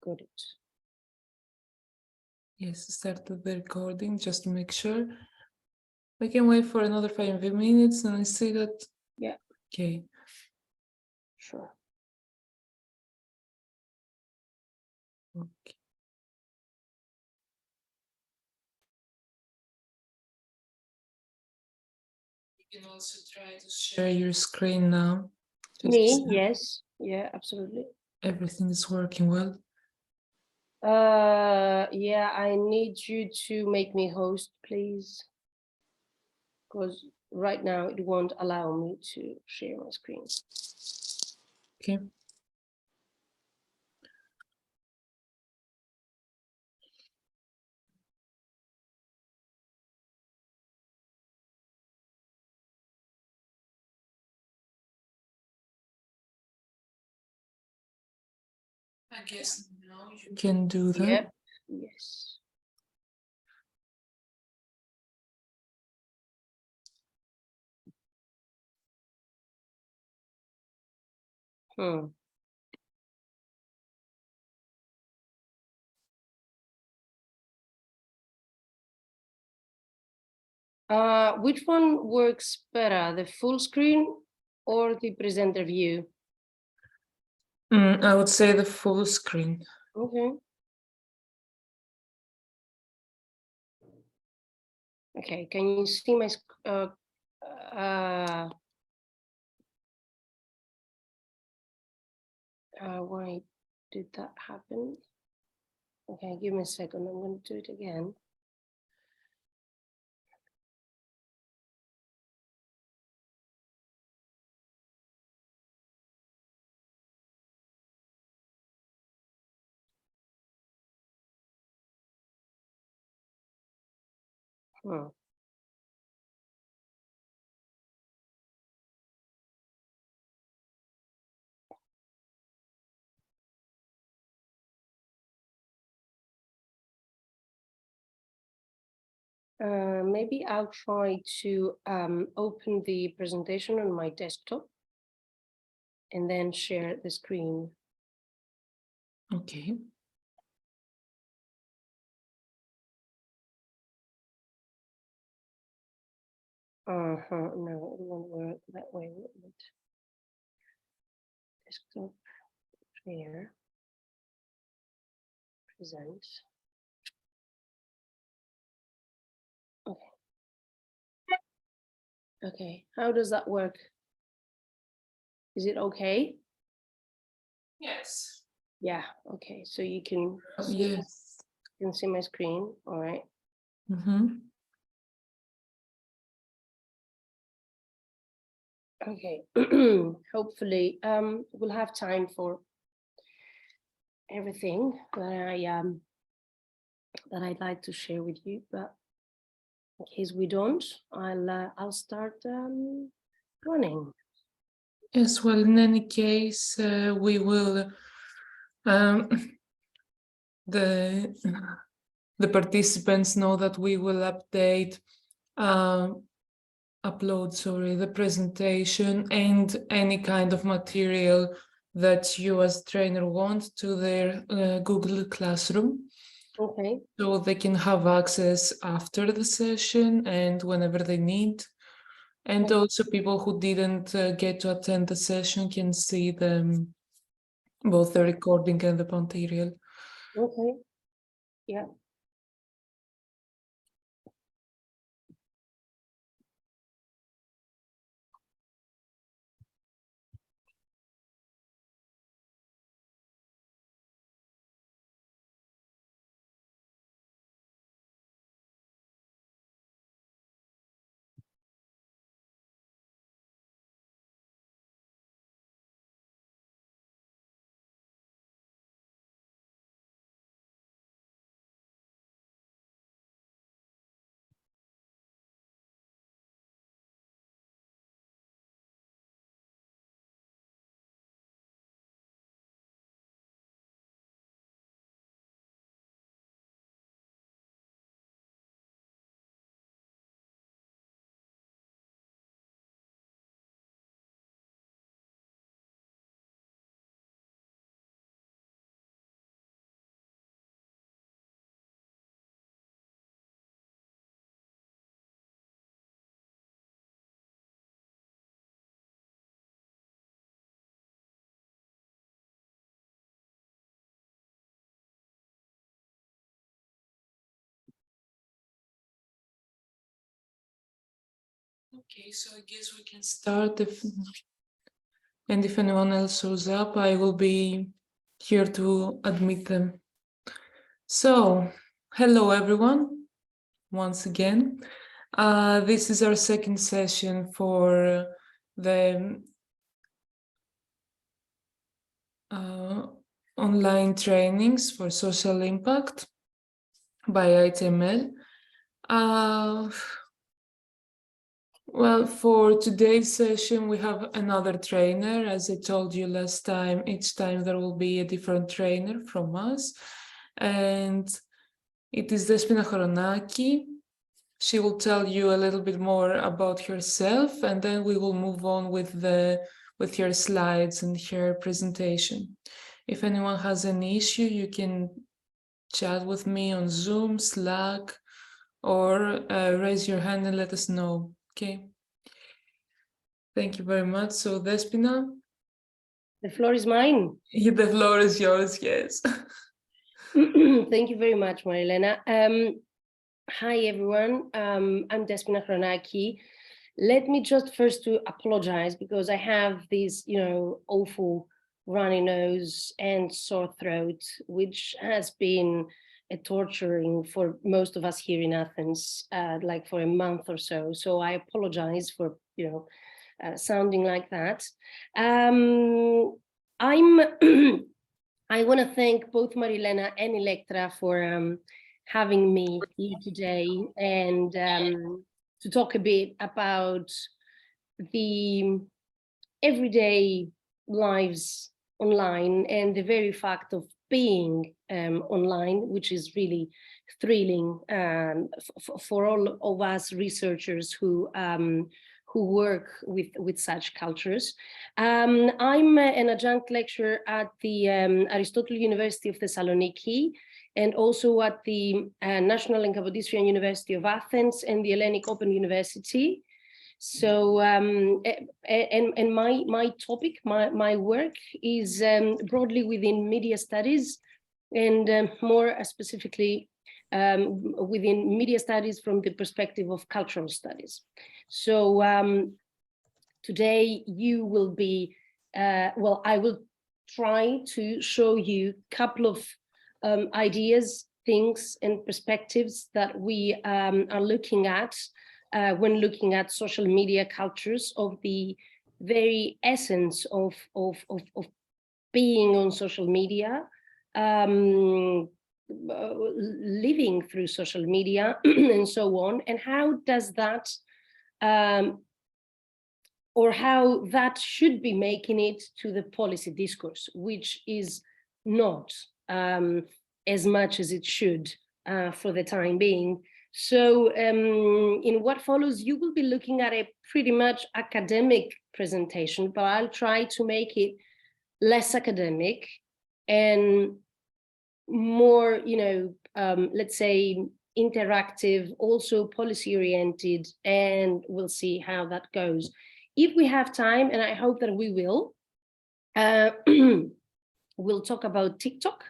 got it. Yes, started the recording just to make sure. I can wait for another 5 minutes and I see that. Yeah. Okay. Sure. Okay. You can also try to share your screen now. Me? Yes. Yeah, absolutely. Everything is working well. Yeah, I need you to make me host, please. Because right now it won't allow me to share my screen. Okay. I guess now you can do that. Yep. Yes. Which one works better, the full screen or the presenter view? I would say the full screen. Okay. Okay, can you see my why did that happen? Okay, give me a second, I'm going to do it again. Maybe I'll try to open the presentation on my desktop and then share the screen. Okay. No, it won't work that way. Desktop, share, present. Okay. Okay, how does that work? Is it okay? Yes. Yeah, okay, so you can Yes. you can see my screen, all right. Okay, hopefully we'll have time for everything that I'd like to share with you, but in case we don't, I'll start running. Yes, well, in any case, we will the participants know that we will update upload the presentation and any kind of material that you as trainer want to their Google Classroom. Okay. So they can have access after the session and whenever they need. And also people who didn't get to attend the session can see them, both the recording and the material. Okay, yeah. Okay, so I guess we can start. And if anyone else shows up, I will be here to admit them. So, hello everyone, once again. This is our second session for the online trainings for social impact by ITML. Well, for today's session, we have another trainer. As I told you last time, each time there will be a different trainer from us. And it is Despina Choronaki. She will tell you a little bit more about herself, and then we will move on with her slides and her presentation. If anyone has any issue, you can chat with me on Zoom, Slack, or raise your hand and let us know. Okay. Thank you very much. So, Despina? The floor is mine. The floor is yours, yes. Thank you very much, Marilena. Hi, everyone. I'm Despina Choronaki. Let me just first to apologize because I have this, awful runny nose and sore throat, which has been a torturing for most of us here in Athens, like for a month or so. So I apologize for, sounding like that. I want to thank both Marilena and Electra for having me here today and to talk a bit about the everyday lives online and the very fact of being online, which is really thrilling for all of us researchers who work with such cultures. I'm an adjunct lecturer at the Aristotle University of Thessaloniki and also at the National and Kapodistrian University of Athens and the Hellenic Open University. So, and my topic, my work is broadly within media studies and more specifically within media studies from the perspective of cultural studies. So today you will be, well, I will try to show you a couple of ideas, things and perspectives that we are looking at when looking at social media cultures, of the very essence of being on social media, living through social media and so on, and how does that or how that should be making it to the policy discourse, which is not as much as it should for the time being. So in what follows, you will be looking at a pretty much academic presentation, but I'll try to make it less academic and more, let's say interactive, also policy oriented, and we'll see how that goes. If we have time, and I hope that we will, we'll talk about TikTok.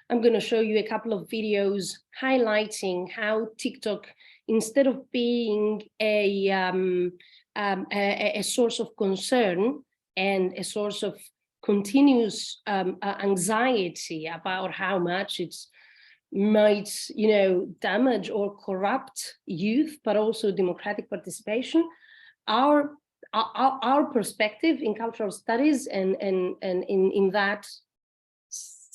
I'm going to show you a couple of videos highlighting how TikTok, instead of being a source of concern and a source of continuous anxiety about how much it might, damage or corrupt youth, but also democratic participation, our perspective in cultural studies and in that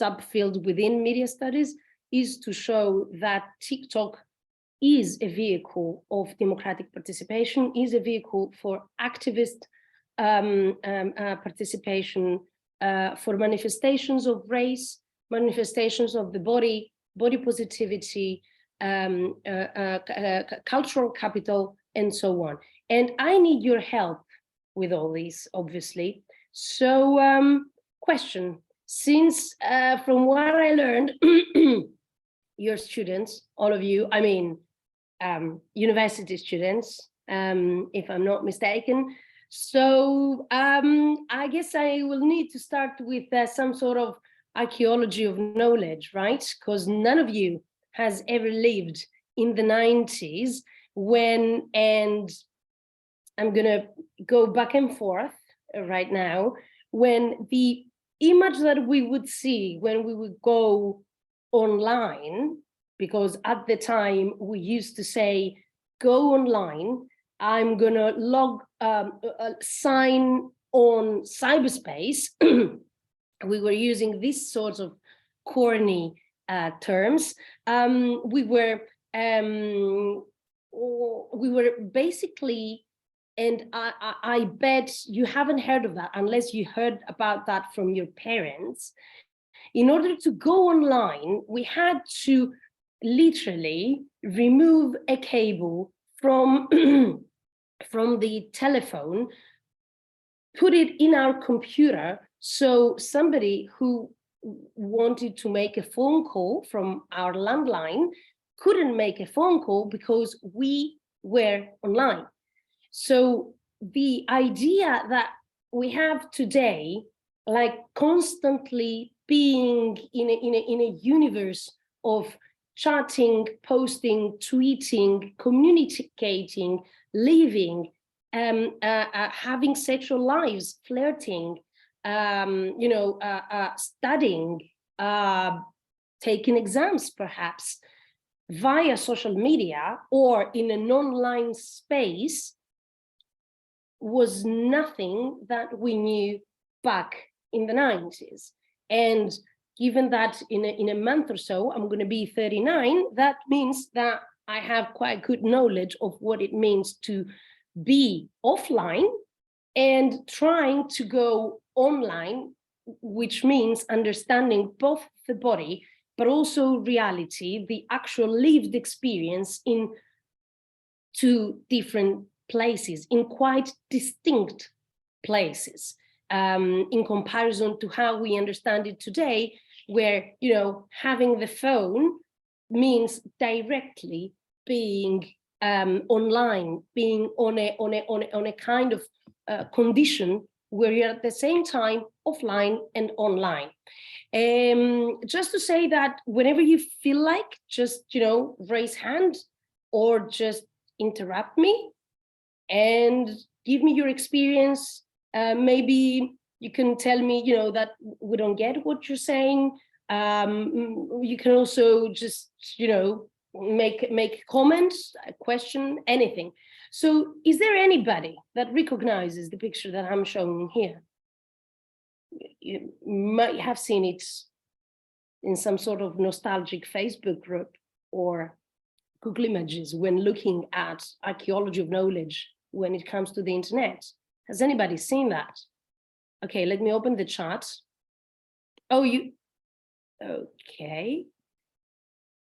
subfield within media studies is to show that TikTok is a vehicle of democratic participation, is a vehicle for activist participation, for manifestations of race, manifestations of the body positivity, cultural capital, and so on. And I need your help with all these, obviously. So question, since from what I learned, your students, all of you, I mean, university students, if I'm not mistaken. So I guess I will need to start with some sort of archaeology of knowledge, right? Because none of you has ever lived in the 90s when, and I'm gonna go back and forth right now, when the image that we would see when we would go online, because at the time we used to say, go online, I'm gonna sign on cyberspace. We were using these sorts of corny terms. We were basically, and I bet you haven't heard of that unless you heard about that from your parents. In order to go online, we had to literally remove a cable from, from the telephone, put it in our computer, so somebody who wanted to make a phone call from our landline couldn't make a phone call because we were online. So the idea that we have today, like constantly being in a universe of chatting, posting, tweeting, communicating, living, having sexual lives, flirting, studying, taking exams perhaps via social media or in an online space, was nothing that we knew back in the 90s. And given that in a month or so, I'm going to be 39, that means that I have quite good knowledge of what it means to be offline and trying to go online, which means understanding both the body, but also reality, the actual lived experience in two different places, in quite distinct places, in comparison to how we understand it today, where, you know, having the phone means directly being online, being on a kind of condition where you're at the same time offline and online. Just to say that whenever you feel like, just, you know, raise hand or just interrupt me and give me your experience. Maybe you can tell me, you know, that we don't get what you're saying. You can also just, you know, make a comment, a question, anything. So is there anybody that recognizes the picture that I'm showing here? You might have seen it in some sort of nostalgic Facebook group or Google Images when looking at archaeology of knowledge when it comes to the internet. Has anybody seen that? Okay, let me open the chat. Oh, you, okay.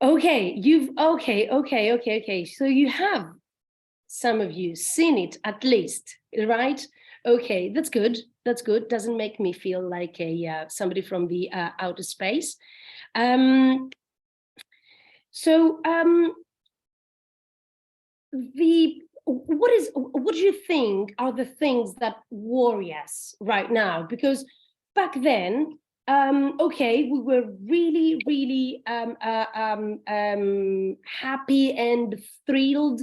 Okay, okay. So you have, some of you, seen it at least, right? Okay, that's good. That's good. Doesn't make me feel like a somebody from the outer space. What do you think are the things that worry us right now? Because back then, okay, we were really happy and thrilled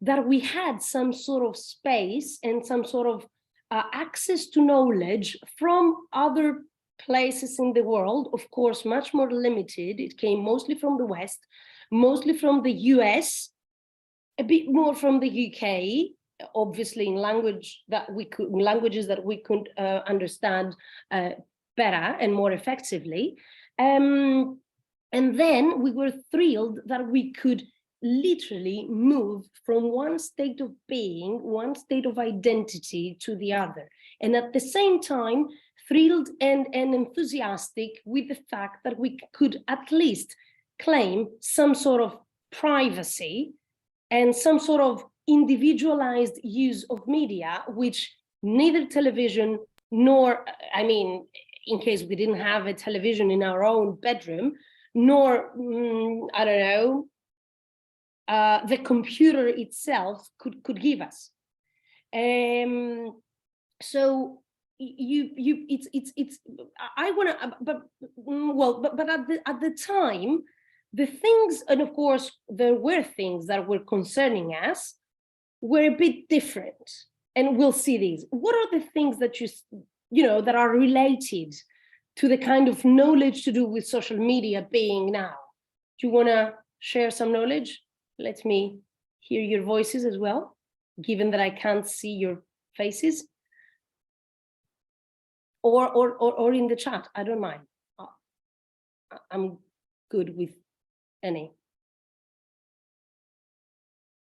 that we had some sort of space and some sort of access to knowledge from other places in the world, of course, much more limited. It came mostly from the West, mostly from the US, a bit more from the UK, obviously in languages that we could understand better and more effectively. And then we were thrilled that we could literally move from one state of being, one state of identity to the other. And at the same time, thrilled and enthusiastic with the fact that we could at least claim some sort of privacy and some sort of individualized use of media, which neither television nor, I mean, in case we didn't have a television in our own bedroom, nor, I don't know, the computer itself could give us. So it's I want to, but at the time, the things, and of course there were things that were concerning us, were a bit different, and we'll see these. What are the things that that are related to the kind of knowledge to do with social media being now? Do you want to share some knowledge? Let me hear your voices as well, given that I can't see your faces. Or in the chat, I don't mind. I'm good with any.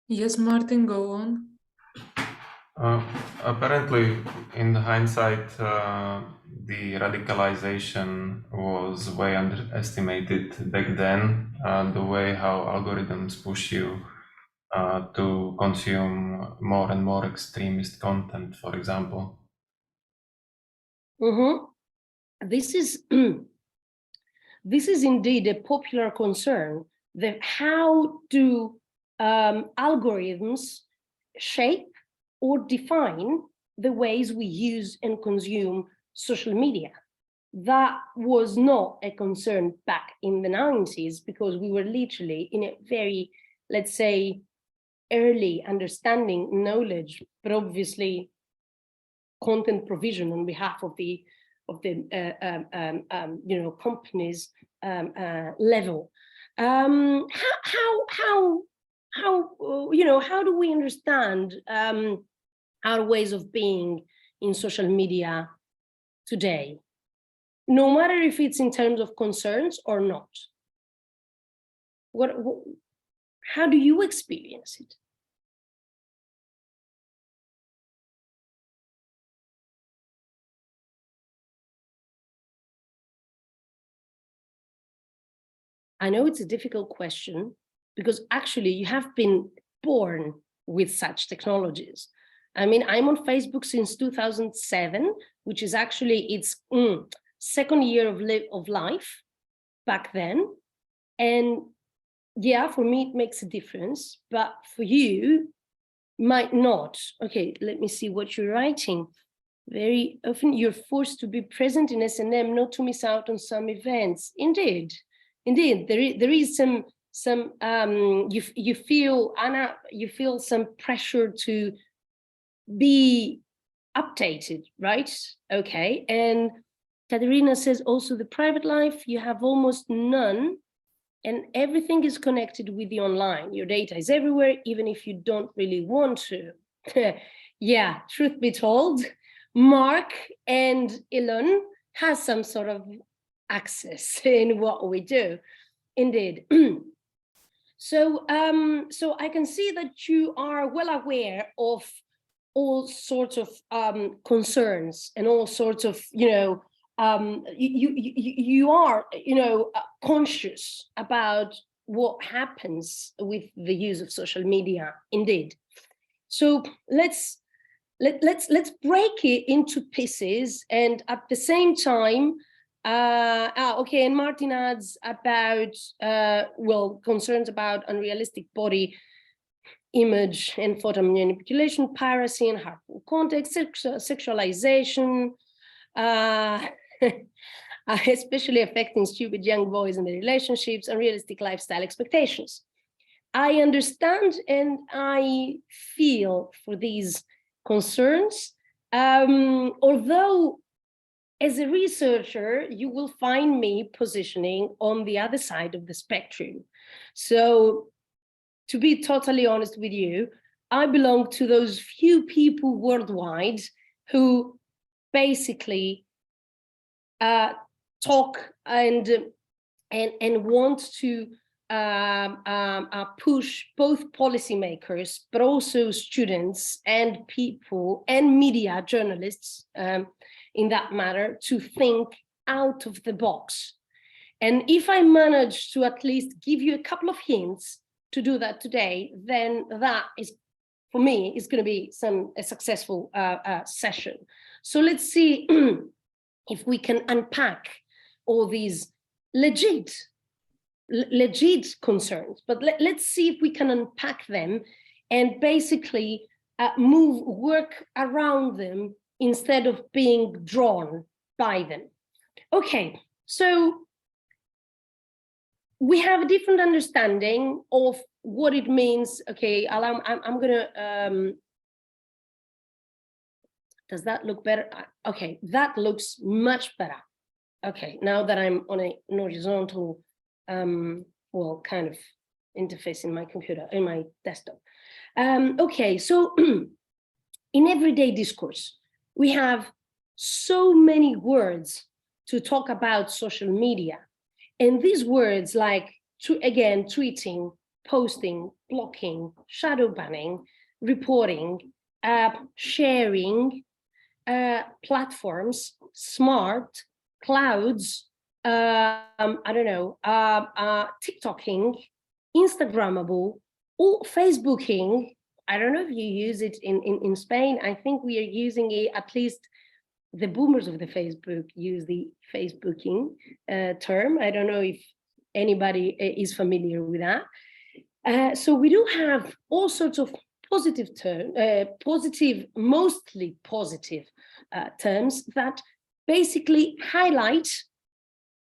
Yes, Martin, go on. Apparently, in hindsight, the radicalization was way underestimated back then. The way how algorithms push you to consume more and more extremist content, for example. This is this is indeed a popular concern. That how do algorithms shape or define the ways we use and consume social media? That was not a concern back in the 90s, because we were literally in a very, let's say, early understanding knowledge, but obviously content provision on behalf of the companies level. How do we understand our ways of being in social media today, no matter if it's in terms of concerns or not? How do you experience it? I know it's a difficult question, because actually you have been born with such technologies. I mean, I'm on Facebook since 2007, which is actually its second year of life back then. And yeah, for me, it makes a difference, but for you, might not. Okay, let me see what you're writing. Very often you're forced to be present in S&M, not to miss out on some events. Indeed, there is some you feel, Anna, you feel some pressure to be updated, right? Okay, and Katerina says also the private life, you have almost none, and everything is connected with the online. Your data is everywhere, even if you don't really want to. Yeah, truth be told, Mark and Elon has some sort of access in what we do. Indeed. So I can see that you are well aware of all sorts of concerns and all sorts of, you are, conscious about what happens with the use of social media. Indeed. So let's break it into pieces, and at the same time, okay, and Martin adds about concerns about unrealistic body image and photo manipulation, piracy and harmful content, sexualization, especially affecting stupid young boys and their relationships, unrealistic lifestyle expectations. I understand and I feel for these concerns, although as a researcher, you will find me positioning on the other side of the spectrum. So to be totally honest with you, I belong to those few people worldwide who basically talk and want to push both policymakers, but also students and people and media journalists, in that matter, to think out of the box. And if I manage to at least give you a couple of hints to do that today, then that is, for me, is going to be a successful session. So let's see if we can unpack all these legit concerns, but let's see if we can unpack them and basically work around them instead of being drawn by them. Okay, so we have a different understanding of what it means. Okay, I'm gonna, does that look better? Okay, that looks much better. Okay, now that I'm on an horizontal, well, kind of interface in my computer, in my desktop. Okay, so in everyday discourse, we have so many words to talk about social media. And these words like, again, tweeting, posting, blocking, shadow banning, reporting, sharing, platforms, smart, clouds, I don't know, TikToking, Instagrammable, or Facebooking. I don't know if you use it in Spain. I think we are using it, at least the boomers of the Facebook use the Facebooking term. I don't know if anybody is familiar with that. So we do have all sorts of positive mostly positive terms that basically highlight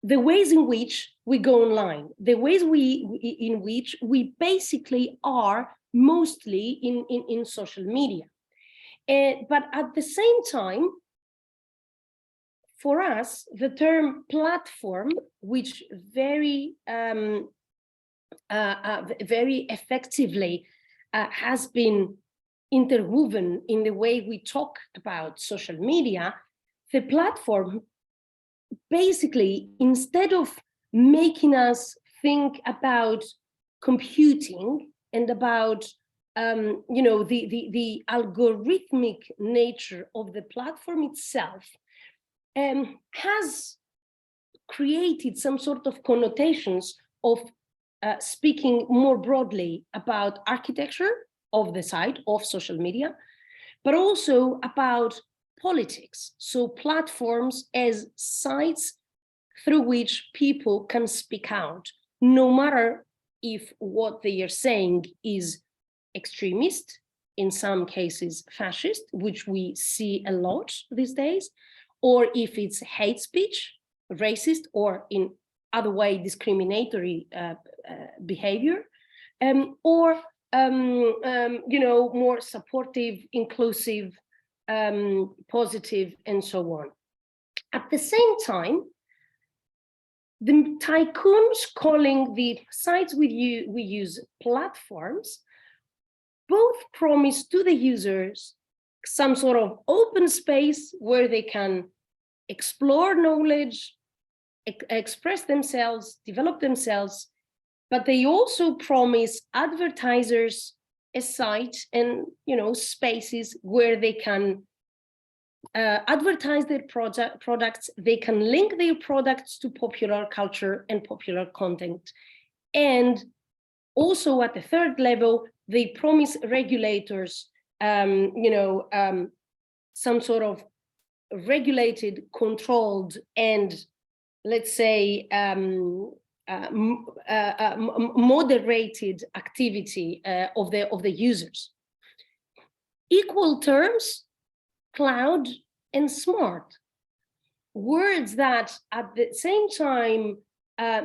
the ways in which we go online, the ways in which we basically are mostly in social media. But at the same time, for us, the term platform, which very effectively has been interwoven in the way we talk about social media, the platform basically, instead of making us think about computing and about the algorithmic nature of the platform itself, has created some sort of connotations of speaking more broadly about architecture of the site of social media, but also about politics. So platforms as sites through which people can speak out, no matter if what they are saying is extremist, in some cases fascist, which we see a lot these days, or if it's hate speech, racist, or in other way discriminatory behavior, or more supportive, inclusive, positive, and so on. At the same time, the tycoons calling the sites we use platforms both promise to the users some sort of open space where they can explore knowledge, express themselves, develop themselves, but they also promise advertisers a site and spaces where they can advertise their products, they can link their products to popular culture and popular content. And also at the third level, they promise regulators some sort of regulated, controlled, and let's say moderated activity of the users. Equal terms, cloud and smart, words that at the same time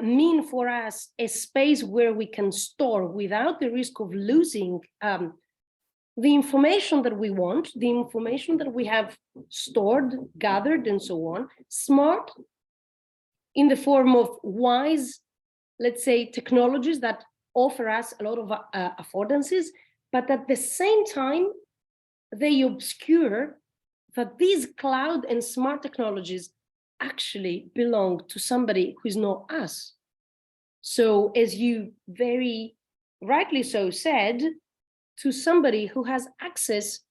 mean for us a space where we can store without the risk of losing the information that we want, the information that we have stored, gathered, and so on. Smart in the form of wise, let's say, technologies that offer us a lot of affordances, but at the same time, they obscure that these cloud and smart technologies actually belong to somebody who is not us. So as you very rightly so said, to somebody who has access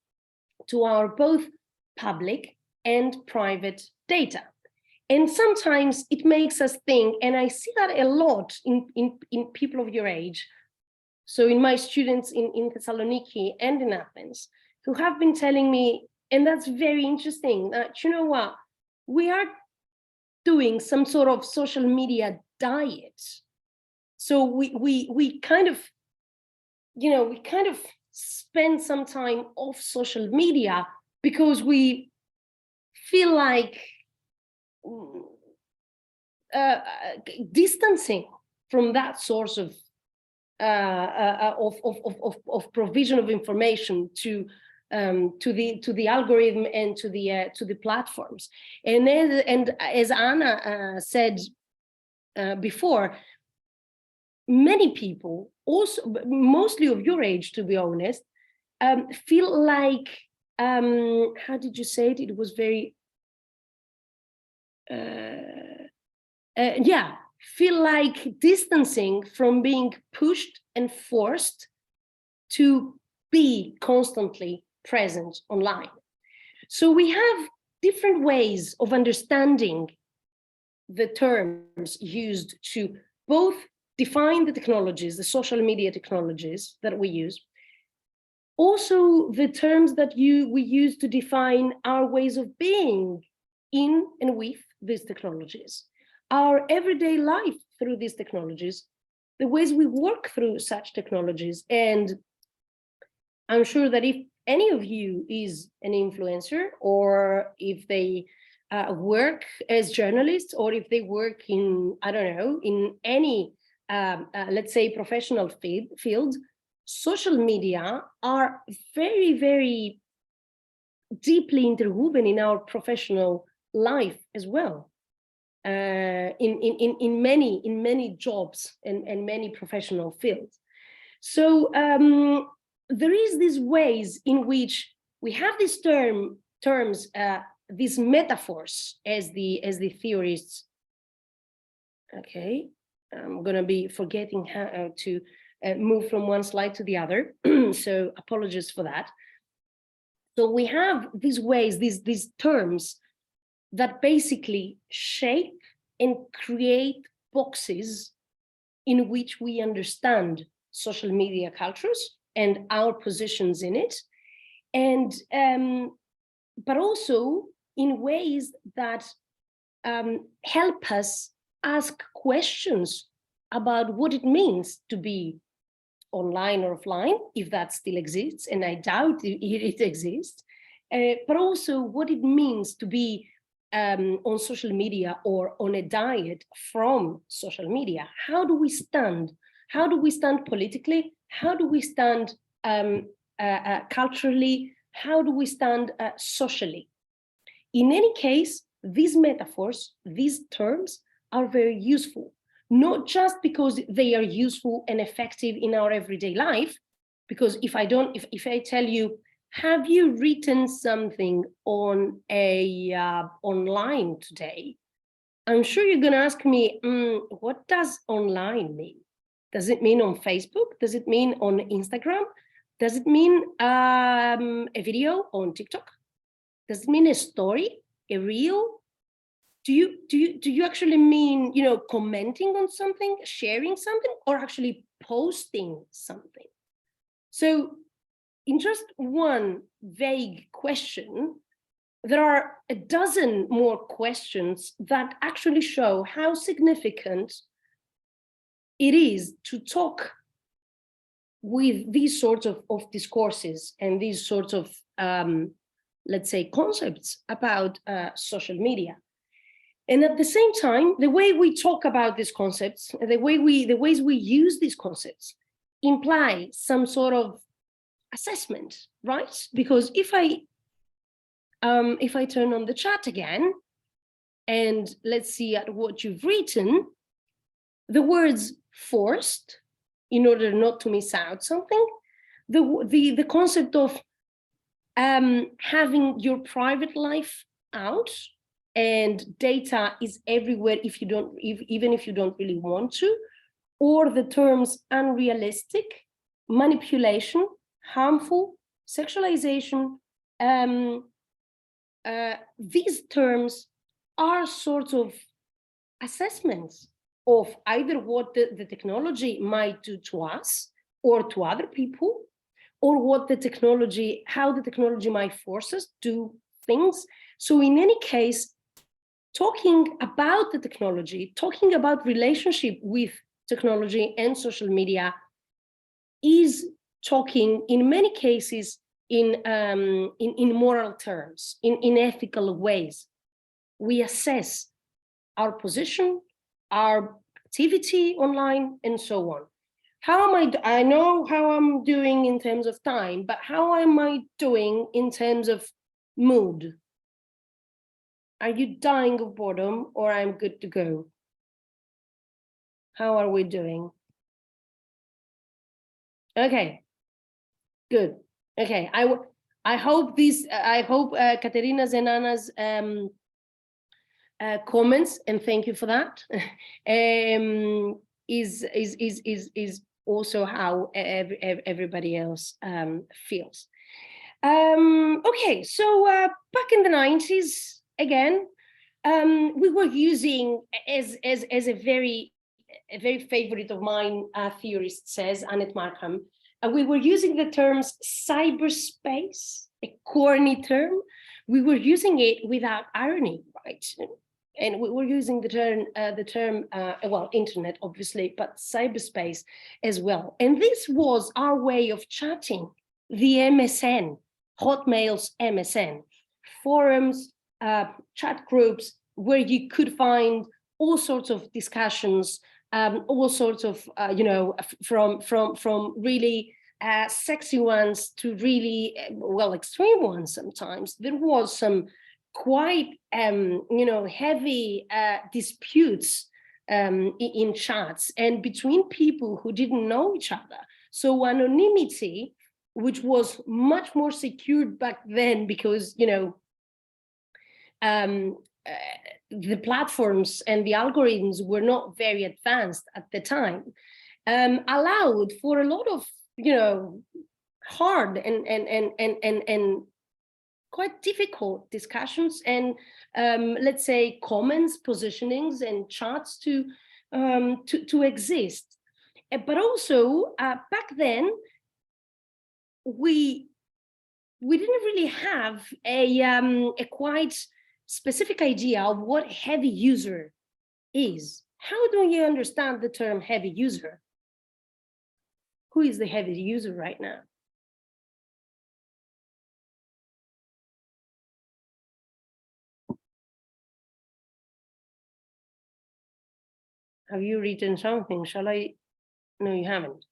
to our both public and private data. And sometimes it makes us think, and I see that a lot in people of your age, so in my students in Thessaloniki and in Athens, who have been telling me, and that's very interesting, that, you know what, we are doing some sort of social media diet. So we kind of, we kind of spend some time off social media because we feel like distancing from that source of of provision of information to the algorithm and to the platforms. And as Anna said before, many people, also mostly of your age, to be honest, feel like, how did you say it? It was very, yeah, feel like distancing from being pushed and forced to be constantly present online. So we have different ways of understanding the terms used to both define the technologies, the social media technologies that we use, also the terms that we use to define our ways of being in and with these technologies, our everyday life through these technologies, the ways we work through such technologies. And I'm sure that if any of you is an influencer, or if they work as journalists, or if they work in, I don't know, in any, let's say, professional field, social media are very, very deeply interwoven in our professional life as well, in many jobs and many professional fields. So there is these ways in which we have these terms, these metaphors, as the theorists. Okay, I'm gonna be forgetting how to move from one slide to the other, so apologies for that. So we have these ways, these terms that basically shape and create boxes in which we understand social media cultures and our positions in it, and but also in ways that help us ask questions about what it means to be online or offline, if that still exists, and I doubt it exists, but also what it means to be on social media or on a diet from social media. How do we stand? How do we stand politically? How do we stand culturally? How do we stand socially? In any case, these metaphors, these terms are very useful, not just because they are useful and effective in our everyday life, because if I tell you, have you written something on a online today? I'm sure you're going to ask me, what does online mean? Does it mean on Facebook? Does it mean on Instagram? Does it mean a video on TikTok? Does it mean a story, a reel? Do you actually mean, you know, commenting on something, sharing something, or actually posting something? So in just one vague question, there are a dozen more questions that actually show how significant it is to talk with these sorts of discourses and these sorts of, let's say, concepts about social media. And at the same time, the way we talk about these concepts, the ways we use these concepts imply some sort of assessment, right? Because if I turn on the chat again, and let's see at what you've written, the words forced, in order not to miss out something, the concept of having your private life out, and data is everywhere even if you don't really want to, or the terms unrealistic, manipulation, harmful, sexualization, these terms are sort of assessments of either what the technology might do to us or to other people, or what how the technology might force us to do things. So in any case, talking about the technology, talking about relationship with technology and social media is talking in many cases in moral terms, in ethical ways. We assess our position, our activity online, and so on. how am I know how I'm doing in terms of time, but how am I doing in terms of mood? Are you dying of boredom, or I'm good to go? How are we doing? Okay, good. Okay, I hope this. I hope Katerina's and Anna's comments, and thank you for that. Is also how everybody else feels. Okay, so back in the 90s, again, we were using, as a very favorite of mine theorist says, Annette Markham, we were using the terms cyberspace, a corny term. We were using it without irony, right? And we were using the term, well, internet, obviously, but cyberspace as well. And this was our way of chatting, the MSN, Hotmail's MSN, forums, chat groups, where you could find all sorts of discussions, all sorts of, you know, from really sexy ones to really, well, extreme ones sometimes. There was some quite, you know, heavy disputes in chats and between people who didn't know each other. So anonymity, which was much more secured back then because, you know, the platforms and the algorithms were not very advanced at the time, allowed for a lot of, you know, hard and quite difficult discussions and let's say comments, positionings, and charts to exist. But also back then we didn't really have a quite specific idea of what heavy user is. How do you understand the term heavy user? Who is the heavy user right now? Have you written something? Shall I? No, you haven't.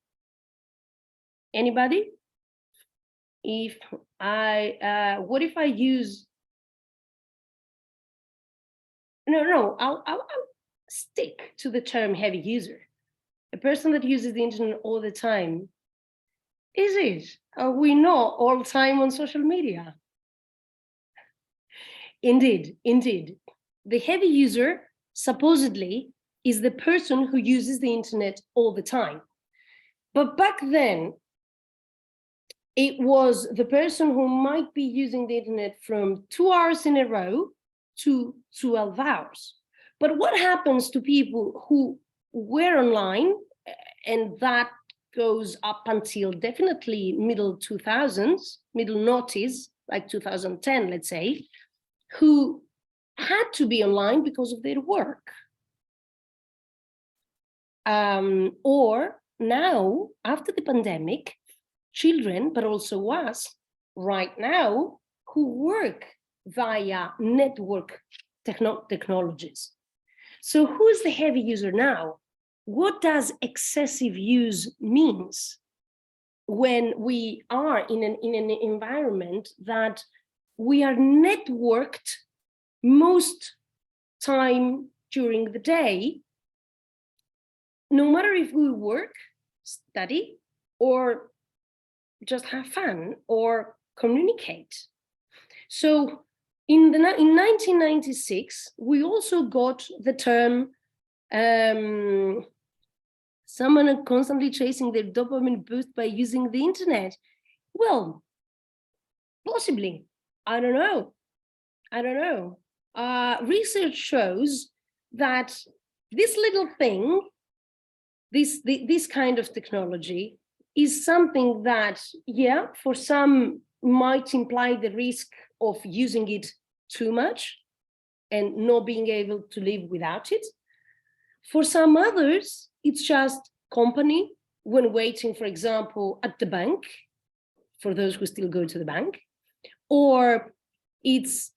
Anybody? If I, what if I use? No, I'll stick to the term heavy user. A person that uses the internet all the time. Is it? Are we not all the time on social media? Indeed, indeed. The heavy user supposedly is the person who uses the internet all the time. But back then, it was the person who might be using the internet from 2 hours in a row to 12 hours. But what happens to people who were online, and that goes up until definitely middle 2000s, middle noughties, like 2010, let's say, who had to be online because of their work? Or now, after the pandemic, children, but also us right now, who work via network technologies. So who is the heavy user now? What does excessive use means when we are in an environment that we are networked most time during the day, no matter if we work, study, or just have fun or communicate. So in 1996, we also got the term someone constantly chasing their dopamine boost by using the internet. Well, possibly. I don't know. Research shows that this little thing, this kind of technology, is something that, yeah, for some might imply the risk of using it too much and not being able to live without it. For some others, it's just company when waiting, for example, at the bank, for those who still go to the bank, or it's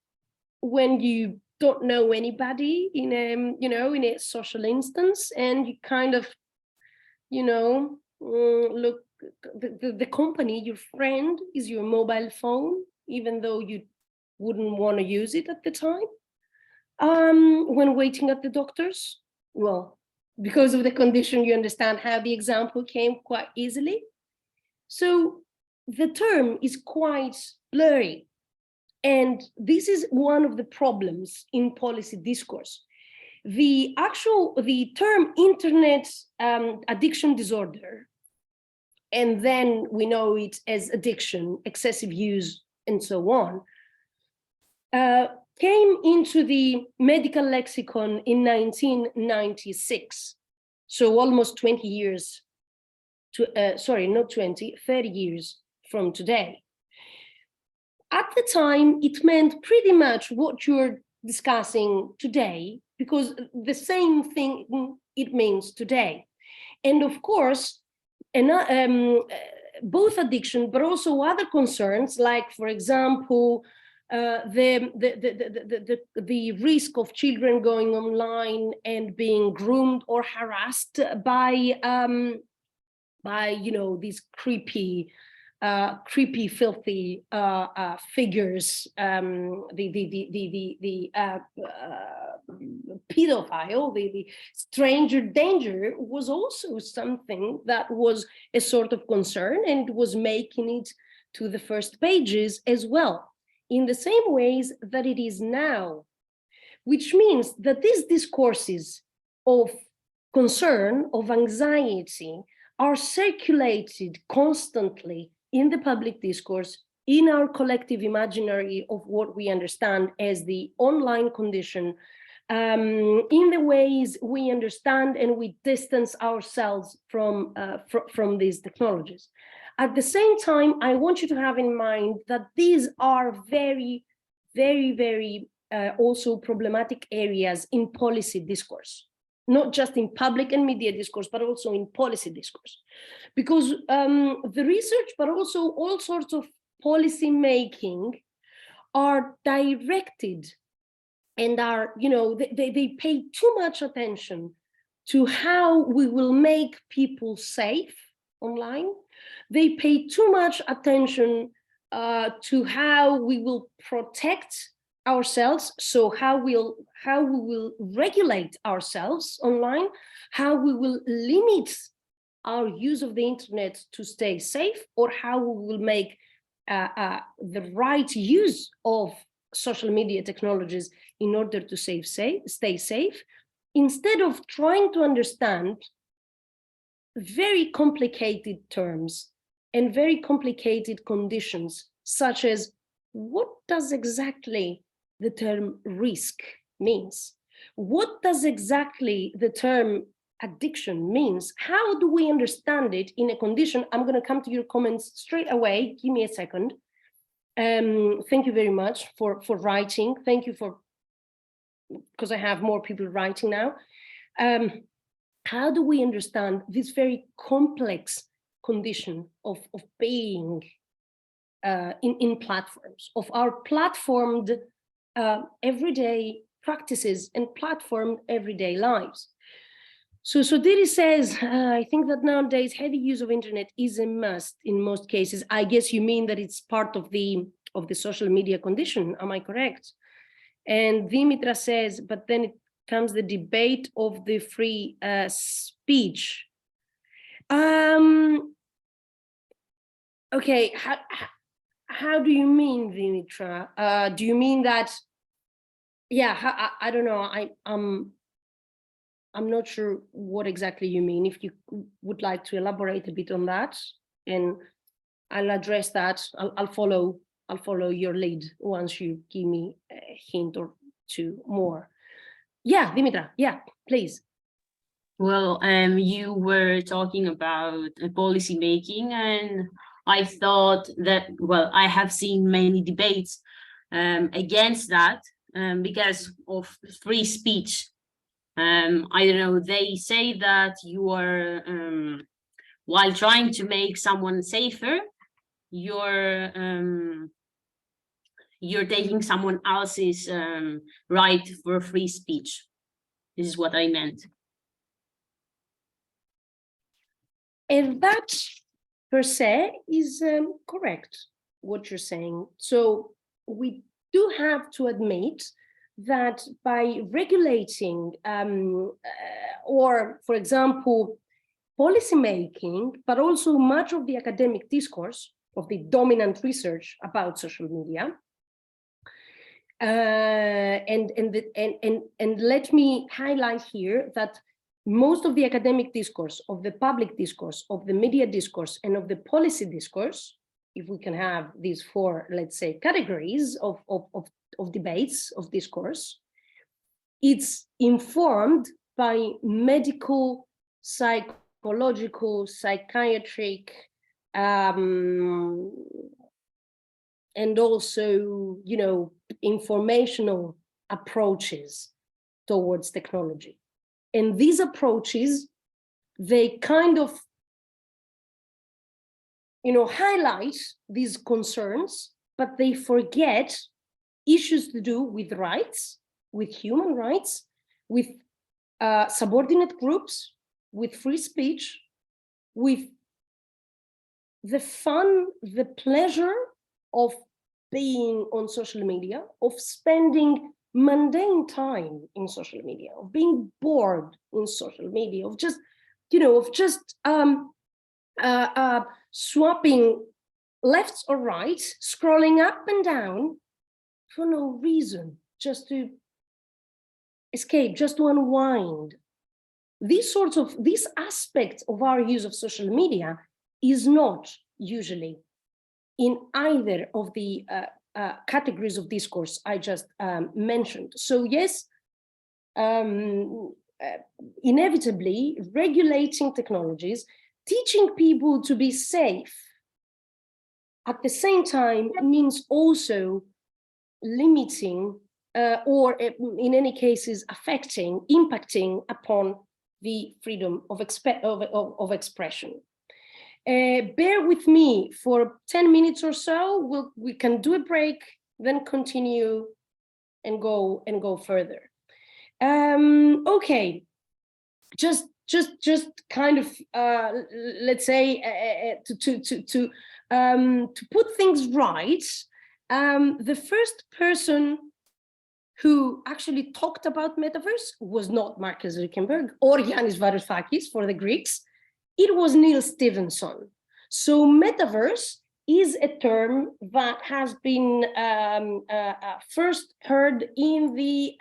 when you don't know anybody in a, you know, in a social instance, and you kind of, you know, look, the company, your friend, is your mobile phone, even though you wouldn't want to use it at the time. When waiting at the doctor's, well, because of the condition, you understand how the example came quite easily. So the term is quite blurry. And this is one of the problems in policy discourse. The term internet addiction disorder, and then we know it as addiction, excessive use, and so on, came into the medical lexicon in 1996. So almost 20 years, sorry, not 20, 30 years from today. At the time, it meant pretty much what you're discussing today, because the same thing it means today. And of course, both addiction, but also other concerns, like, for example, the risk of children going online and being groomed or harassed by these creepy, filthy figures, the pedophile, the stranger danger was also something that was a sort of concern and was making it to the first pages as well, in the same ways that it is now, which means that these discourses of concern, of anxiety, are circulated constantly in the public discourse, in our collective imaginary of what we understand as the online condition, in the ways we understand and we distance ourselves from these technologies. At the same time, I want you to have in mind that these are very, very, very also problematic areas in policy discourse, not just in public and media discourse, but also in policy discourse. Because the research, but also all sorts of policy making are directed and are, they pay too much attention to how we will make people safe online. They pay too much attention to how we will protect ourselves, so how we will regulate ourselves online, how we will limit our use of the internet to stay safe, or how we will make the right use of social media technologies in order to stay safe, instead of trying to understand very complicated terms and very complicated conditions, such as what does exactly the term risk means? What does exactly the term addiction means? How do we understand it in a condition? I'm going to come to your comments straight away. Give me a second. Thank you very much for writing. Thank you because I have more people writing now. How do we understand this very complex condition of being in platforms, of our platformed everyday practices and platformed everyday lives? So Diri says, I think that nowadays heavy use of internet is a must in most cases. I guess you mean that it's part of the social media condition. Am I correct? And Dimitra says, but then it comes the debate of the free speech. Okay, how do you mean, Dimitra? Do you mean that? Yeah, I don't know. I'm not sure what exactly you mean. If you would like to elaborate a bit on that, and I'll address that. I'll follow your lead once you give me a hint or two more. Yeah, Dimitra. Yeah, please. Well, you were talking about policy making, and I thought that, well, I have seen many debates against that because of free speech. I don't know, they say that you are, while trying to make someone safer, you're taking someone else's right for free speech. This is what I meant. And that per se is correct, what you're saying. So we do have to admit that by regulating or, for example, policymaking, but also much of the academic discourse of the dominant research about social media, and let me highlight here that most of the academic discourse, of the public discourse, of the media discourse, and of the policy discourse, if we can have these four, let's say, categories of debates, of discourse, it's informed by medical, psychological, psychiatric, and also, you know, informational approaches towards technology. And these approaches, they kind of, you know, highlight these concerns, but they forget issues to do with rights, with human rights, with subordinate groups, with free speech, with the fun, the pleasure of being on social media, of spending mundane time in social media, of being bored in social media, of just, you know, of just swapping left or right, scrolling up and down for no reason, just to escape, just to unwind. These aspects of our use of social media is not usually in either of the categories of discourse I just mentioned. So yes, inevitably regulating technologies, teaching people to be safe at the same time means also limiting or in any cases affecting, impacting upon the freedom of expression. Bear with me for 10 minutes or so. We can do a break, then continue and go further. Okay, just kind of let's say to put things right. The first person who actually talked about metaverse was not Marcus Zuckerberg or Yanis Varoufakis for the Greeks. It was Neil Stephenson. So metaverse is a term that has been first heard in the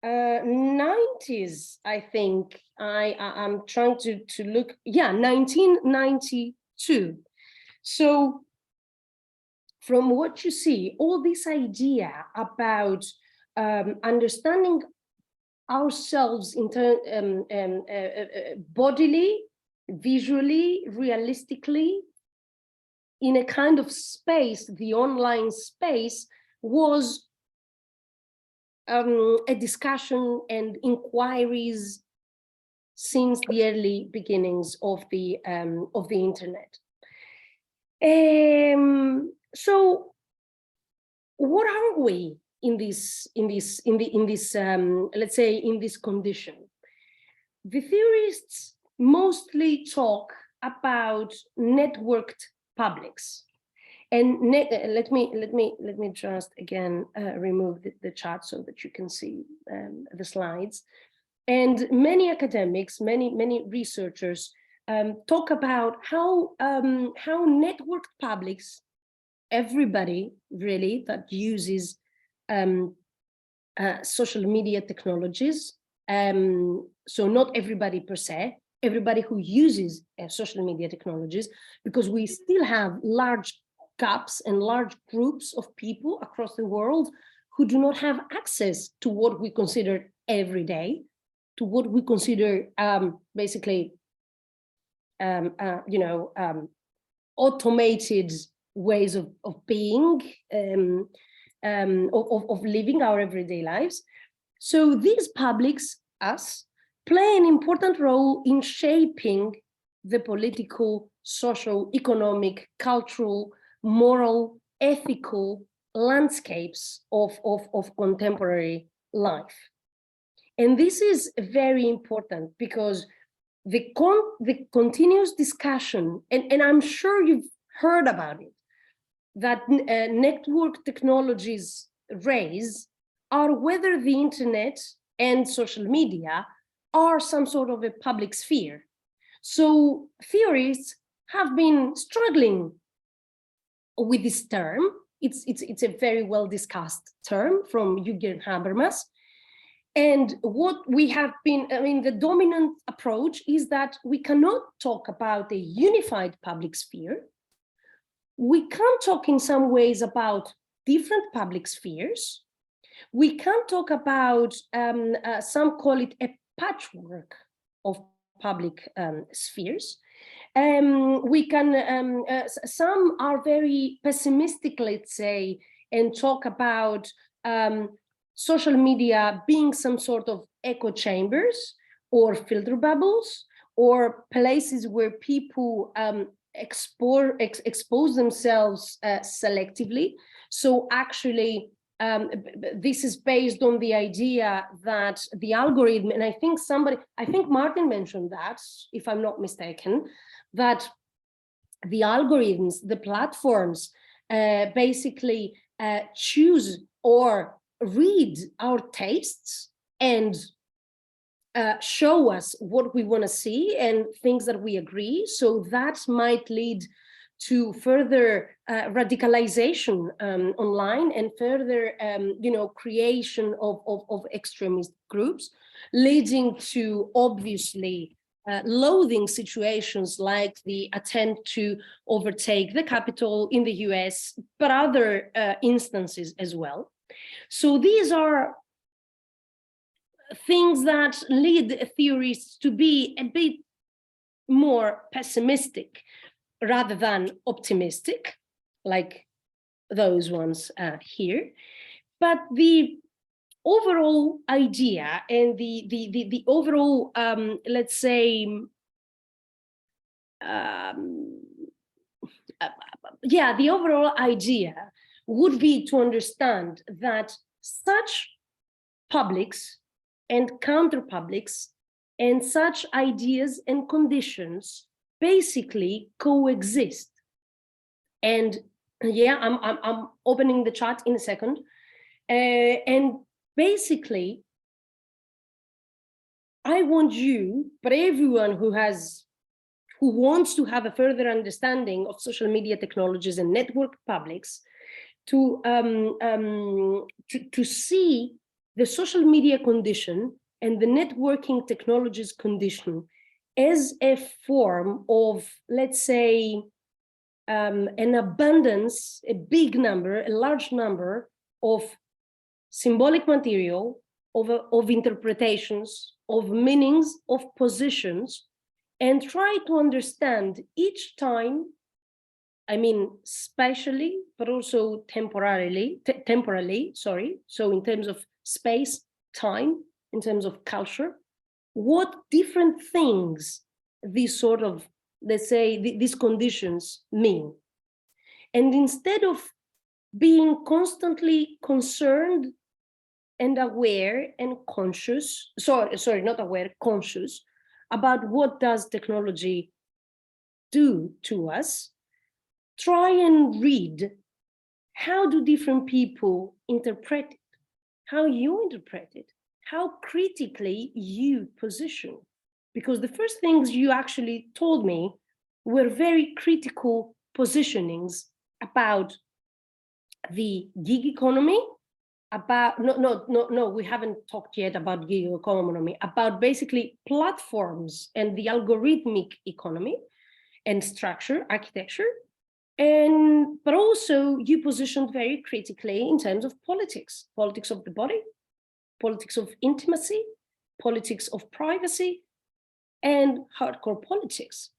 90s, I think. I'm trying to look, yeah, 1992. So from what you see, all this idea about understanding ourselves bodily, visually, realistically, in a kind of space, the online space, was a discussion and inquiries since the early beginnings of the internet. So what are we in this let's say in this condition? The theorists mostly talk about networked publics, and let me just again remove the chart so that you can see the slides. And many academics, many researchers talk about how networked publics, everybody really that uses social media technologies, so not everybody per se, everybody who uses social media technologies, because we still have large gaps and large groups of people across the world who do not have access to what we consider everyday, to what we consider basically automated ways of being, of living our everyday lives. So these publics, us, play an important role in shaping the political, social, economic, cultural, moral, ethical landscapes of contemporary life. And this is very important because the continuous discussion, and I'm sure you've heard about it, that network technologies raise are whether the internet and social media are some sort of a public sphere. So theorists have been struggling with this term. It's a very well discussed term from Jürgen Habermas. And what we have been, I mean, the dominant approach is that we cannot talk about a unified public sphere. We can talk in some ways about different public spheres. We can talk about, some call it a patchwork of public spheres. We can, some are very pessimistic, let's say, and talk about social media being some sort of echo chambers or filter bubbles or places where people expose themselves selectively. So actually, this is based on the idea that the algorithm, and I think Martin mentioned that, if I'm not mistaken, that the algorithms, the platforms basically choose or read our tastes and show us what we want to see and things that we agree. So that might lead to further radicalization online and further, creation of extremist groups, leading to obviously loathing situations like the attempt to overtake the Capitol in the US, but other instances as well. So these are things that lead theorists to be a bit more pessimistic rather than optimistic, like those ones here. But the overall idea and the overall, let's say, the overall idea would be to understand that such publics and counter-publics and such ideas and conditions basically coexist. And yeah, I'm opening the chat in a second. And basically, I want you, but everyone who wants to have a further understanding of social media technologies and network publics, to see the social media condition and the networking technologies condition as a form of, let's say, an abundance, a big number, a large number of symbolic material, of interpretations, of meanings, of positions, and try to understand each time, I mean, spatially, but also temporally, sorry. So in terms of space, time, in terms of culture, what different things these sort of, let's say, these conditions mean. And instead of being constantly concerned and aware and conscious, sorry, not aware, conscious about what does technology do to us, try and read how do different people interpret it, how you interpret it, how critically you position. Because the first things you actually told me were very critical positionings about the gig economy, about, no, we haven't talked yet about gig economy, about basically platforms and the algorithmic economy and structure, architecture. But also you positioned very critically in terms of politics of the body, politics of intimacy, politics of privacy, and hardcore politics.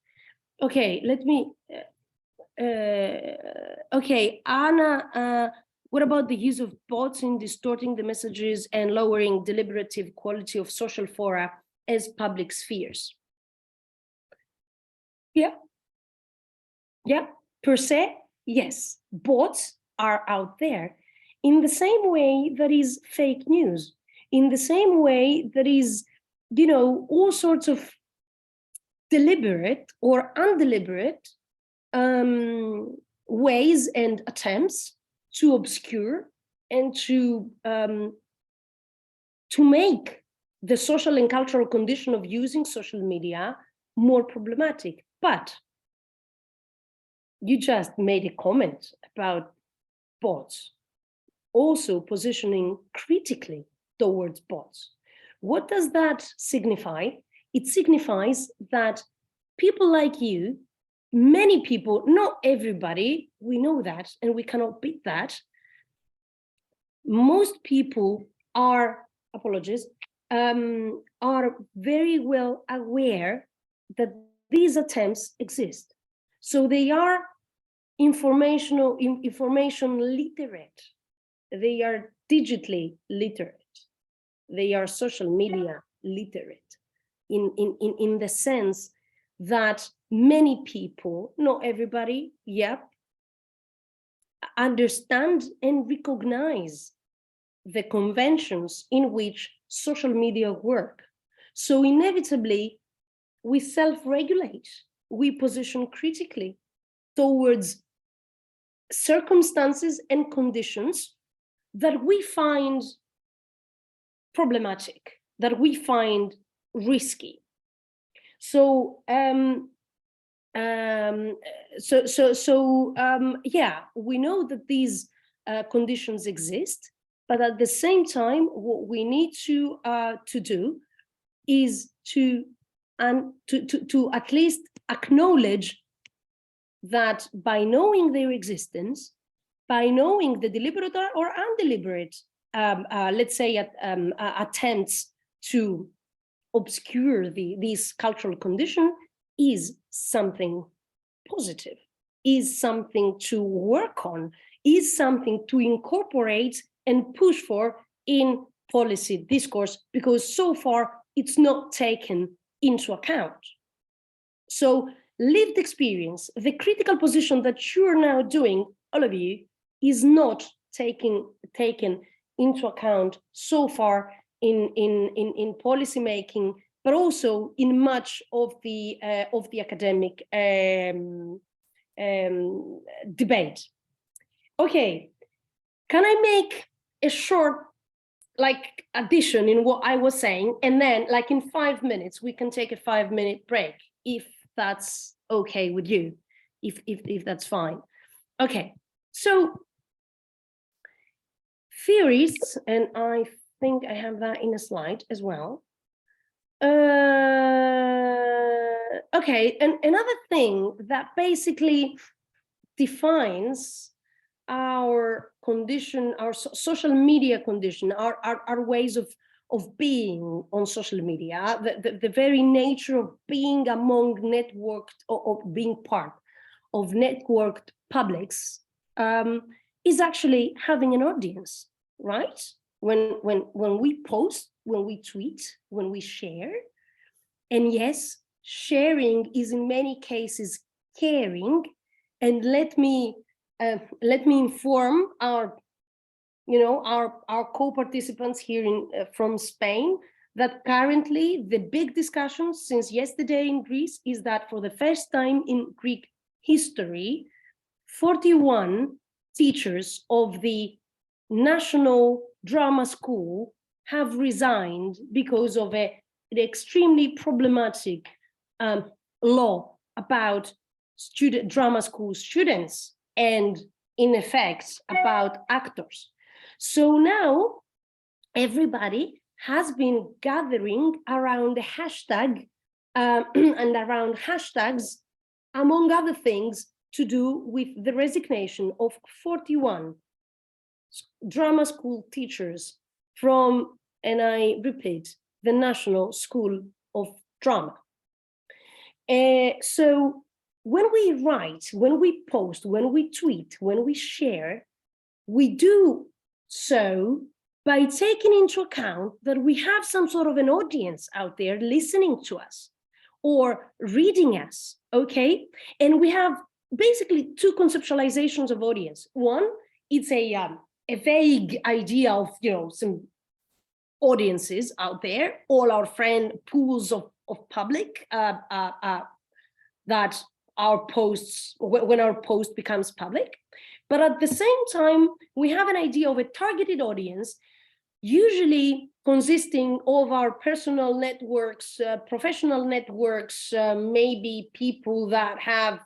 Okay, let me, okay, Anna, what about the use of bots in distorting the messages and lowering deliberative quality of social fora as public spheres? Yeah, per se, yes, bots are out there in the same way that is fake news, in the same way that is, all sorts of deliberate or undeliberate ways and attempts to obscure and to make the social and cultural condition of using social media more problematic. But you just made a comment about bots, also positioning critically towards bots. What does that signify? It signifies that people like you, many people, not everybody, we know that, and we cannot beat that. Most people are, apologies, are very well aware that these attempts exist. So they are information literate. They are digitally literate. They are social media literate in the sense that many people, not everybody, yep, understand and recognize the conventions in which social media work. So inevitably, we self-regulate, we position critically towards circumstances and conditions that we find problematic, that we find risky. So yeah, we know that these conditions exist, but at the same time, what we need to do is to at least acknowledge that by knowing their existence, by knowing the deliberate or undeliberate, let's say, attempts to obscure this cultural condition is something positive, is something to work on, is something to incorporate and push for in policy discourse, because so far it's not taken into account. So lived experience, the critical position that you're now doing, all of you, is not taken into account so far in policy making, but also in much of the academic debate. Okay, can I make a short addition in what I was saying, and then in 5 minutes we can take a 5-minute break, if that's okay with you, if that's fine. Okay, so theories, and I think I have that in a slide as well. Okay, and another thing that basically defines our condition, our social media condition, our ways of being on social media, the very nature of being among networked, or being part of networked publics, is actually having an audience, right? When we post, when we tweet, when we share, and yes, sharing is in many cases caring. And let me inform our co-participants here from Spain that currently the big discussion since yesterday in Greece is that for the first time in Greek history, 41 teachers of the National Drama School have resigned because of an extremely problematic law about drama school students, and in effect about actors. So now everybody has been gathering around the hashtag and around hashtags, among other things, to do with the resignation of 41 drama school teachers from, and I repeat, the National School of Drama. So when we write, when we post, when we tweet, when we share, we do so by taking into account that we have some sort of an audience out there listening to us or reading us, okay? And we have basically two conceptualizations of audience. One, it's a vague idea of, some audiences out there, all our friend pools of public that our posts, when our post becomes public. But at the same time, we have an idea of a targeted audience, usually consisting of our personal networks, professional networks, maybe people that have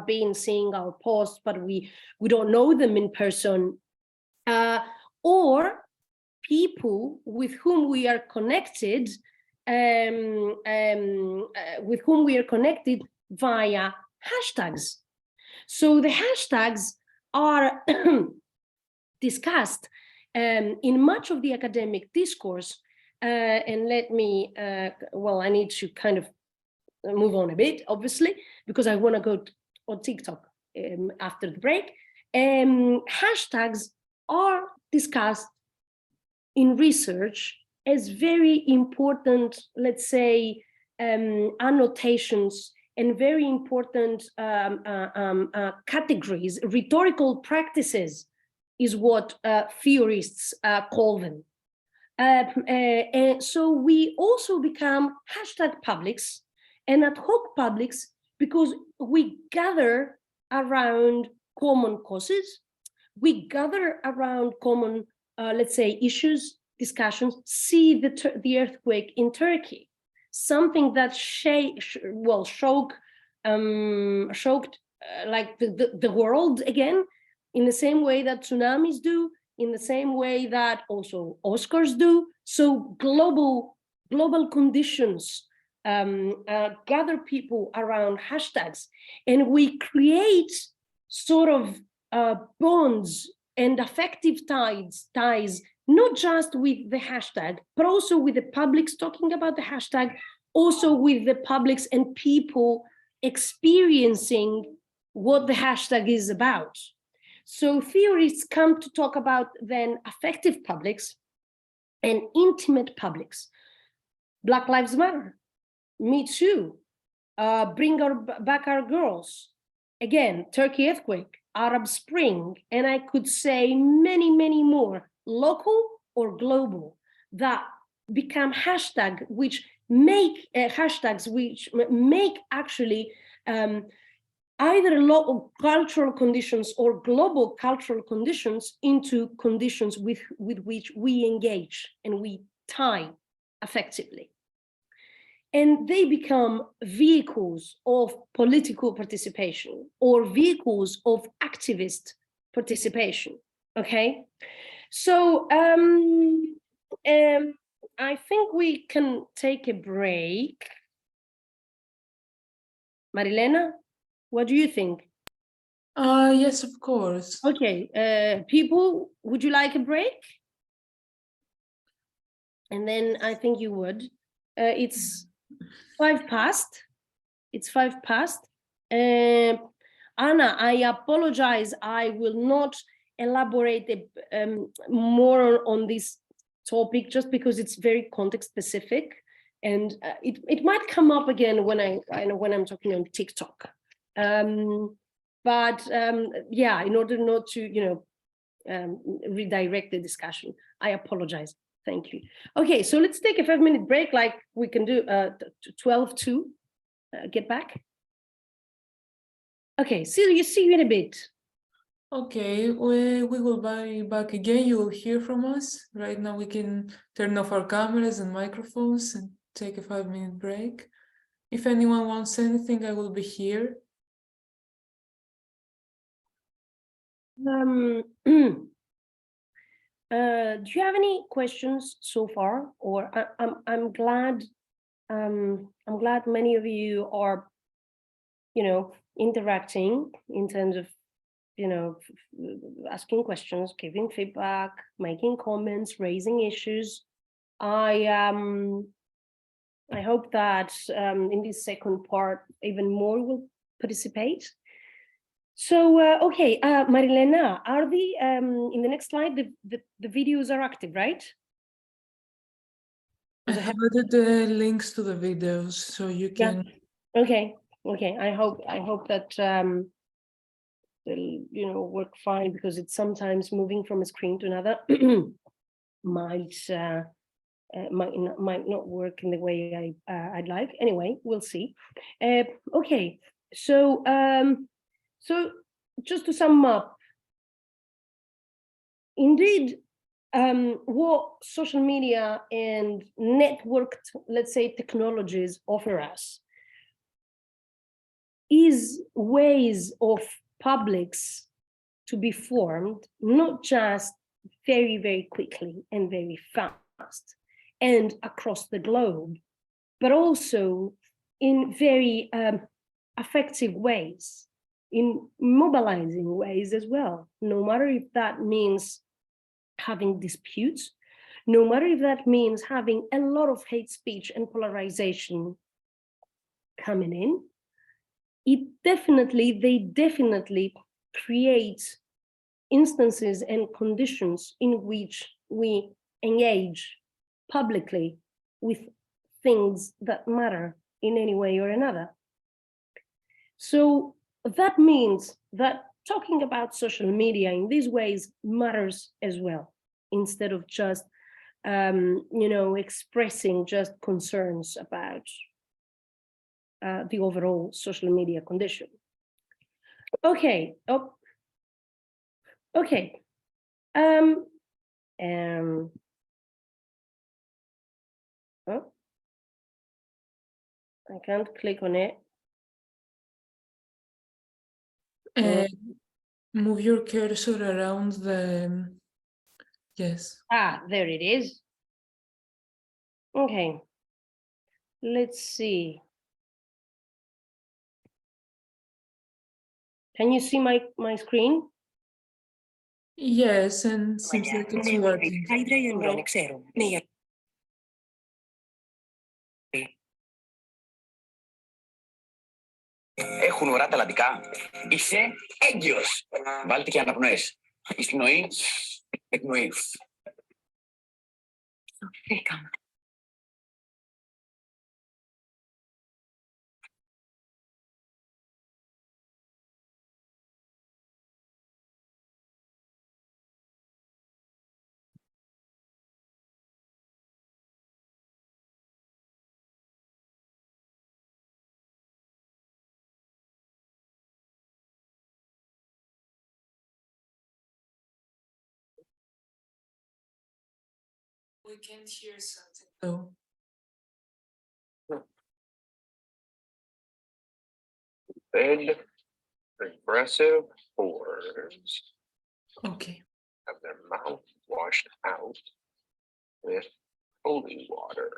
been seeing our posts, but we don't know them in person, or people with whom we are connected, via hashtags. So the hashtags are discussed in much of the academic discourse, and let me, well, I need to kind of move on a bit, obviously, because I want to go on TikTok after the break. Hashtags are discussed in research as very important, let's say, annotations and very important categories. Rhetorical practices is what theorists call them. And so we also become hashtag publics and ad hoc publics because we gather around common causes, we gather around common, let's say, issues, discussions. See the earthquake in Turkey, something that shocked like the world again, in the same way that tsunamis do, in the same way that also Oscars do. So global conditions gather people around hashtags, and we create sort of bonds and affective ties, not just with the hashtag, but also with the publics talking about the hashtag, also with the publics and people experiencing what the hashtag is about. So theorists come to talk about then affective publics and intimate publics. Black Lives Matter, Me Too, Bring Back Our Girls, again, Turkey earthquake, Arab Spring, and I could say many, many more, local or global, that become hashtags which make actually either local cultural conditions or global cultural conditions into conditions with which we engage and we tie effectively. And they become vehicles of political participation or vehicles of activist participation, okay? So I think we can take a break. Marilena, what do you think? Yes, of course. Okay, people, would you like a break? And then I think you would. It's 5 past. It's 5 past. Anna, I apologize. I will not elaborate more on this topic just because it's very context specific, and it might come up again when I'm talking on TikTok. But yeah, in order not to redirect the discussion, I apologize. Thank you. Okay, so let's take a 5-minute break, like we can do 12 to get back. Okay, see you in a bit. Okay, we will be back again. You will hear from us. Right now we can turn off our cameras and microphones and take a 5-minute break. If anyone wants anything, I will be here. Do you have any questions so far? Or I'm glad many of you are, interacting in terms of, asking questions, giving feedback, making comments, raising issues. I hope that in this second part, even more will participate. So, okay, Marilena, are the, in the next slide, the videos are active, right? I have added the links to the videos, so you can. Yeah. Okay. I hope that they'll, work fine, because it's sometimes moving from a screen to another might might not work in the way I'd like. Anyway, we'll see. Okay, so so just to sum up, indeed, what social media and networked, let's say, technologies offer us is ways of publics to be formed, not just very, very quickly and very fast and across the globe, but also in very effective ways, in mobilizing ways as well, no matter if that means having disputes, no matter if that means having a lot of hate speech and polarization coming in. They definitely create instances and conditions in which we engage publicly with things that matter in any way or another. So that means that talking about social media in these ways matters as well, instead of just expressing just concerns about the overall social media condition. Okay. Okay. Oh, I can't click on it. Move your cursor around the, yes. There it is. Okay. Let's see. Can you see my screen? Yes, and seems like it's working. Έχουν ωραία τα λαντικά. Είσαι έγκυος. Βάλτε και αναπνοές. Εισπνοή, εκπνοή. Σωθήκαμε. We can't hear something though. Big, aggressive whores Okay. have their mouth washed out with holy water.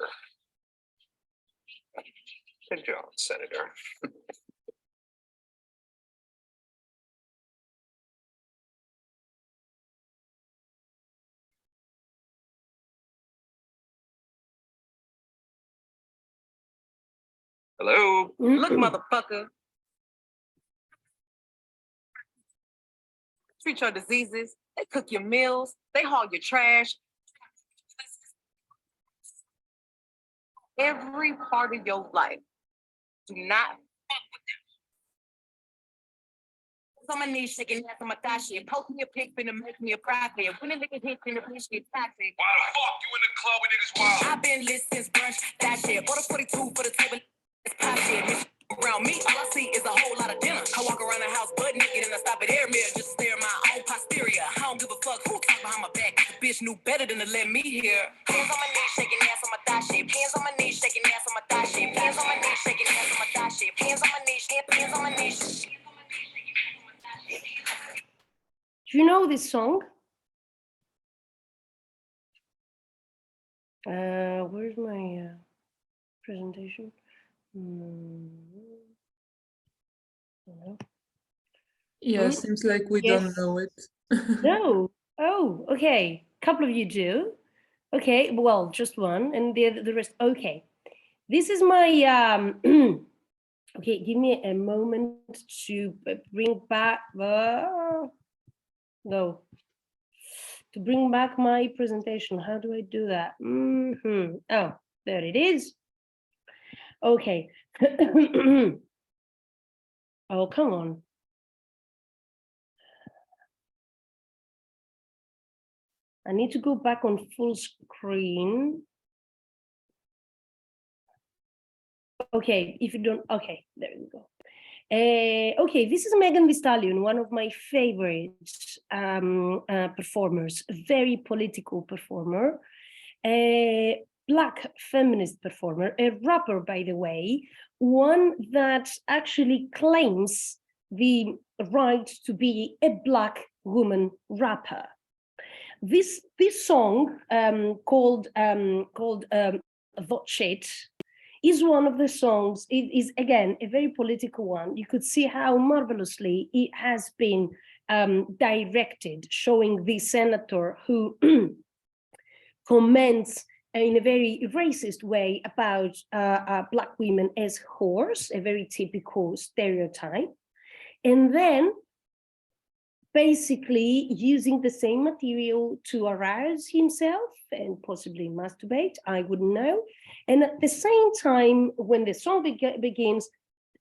Good job, Senator. Hello. Look, motherfucker. Treat your diseases. They cook your meals. They haul your trash. Every part of your life. Do not fuck with them. On my knees, shaking ass on my thigh shit. Post me a pic, finna make me a profit. When a nigga hits in the bitch get toxic. Why the fuck you in the club with niggas wild? I've been lit since brunch. That shit. Order 42 for the table. It's pop shit. Bitch, around me, all I see is a whole lot of dinner. I walk around the house butt naked and I stop at air mirror just to stare at my own posterior. I don't give a fuck who talk behind my back. The bitch knew better than to let me hear. Hands on my knees, shaking ass on my thigh shape. Hands on my knees, shaking ass on my thigh shape. Hands on my knees, shaking ass on my thigh shape. Hands on my knees, hands on my knees. Do you know this song? Where's my presentation? No. Yeah, seems like we don't Yes. know it. No. Oh, okay. A couple of you do. Okay, well, just one, and the rest. Okay, this is my. Okay, give me a moment to bring back. No. To bring back my presentation. How do I do that? Oh, there it is. Okay. Oh, come on. I need to go back on full screen. Okay, if you don't, okay, there we go. Okay, this is Megan Thee Stallion, one of my favorite performers, a very political performer, a Black feminist performer, a rapper, by the way, one that actually claims the right to be a Black woman rapper. This song called Shit is one of the songs. It is again a very political one. You could see how marvelously it has been directed, showing the senator who comments in a very racist way about Black women as whores, a very typical stereotype, and then basically using the same material to arouse himself and possibly masturbate, I wouldn't know. And at the same time, when the song begins,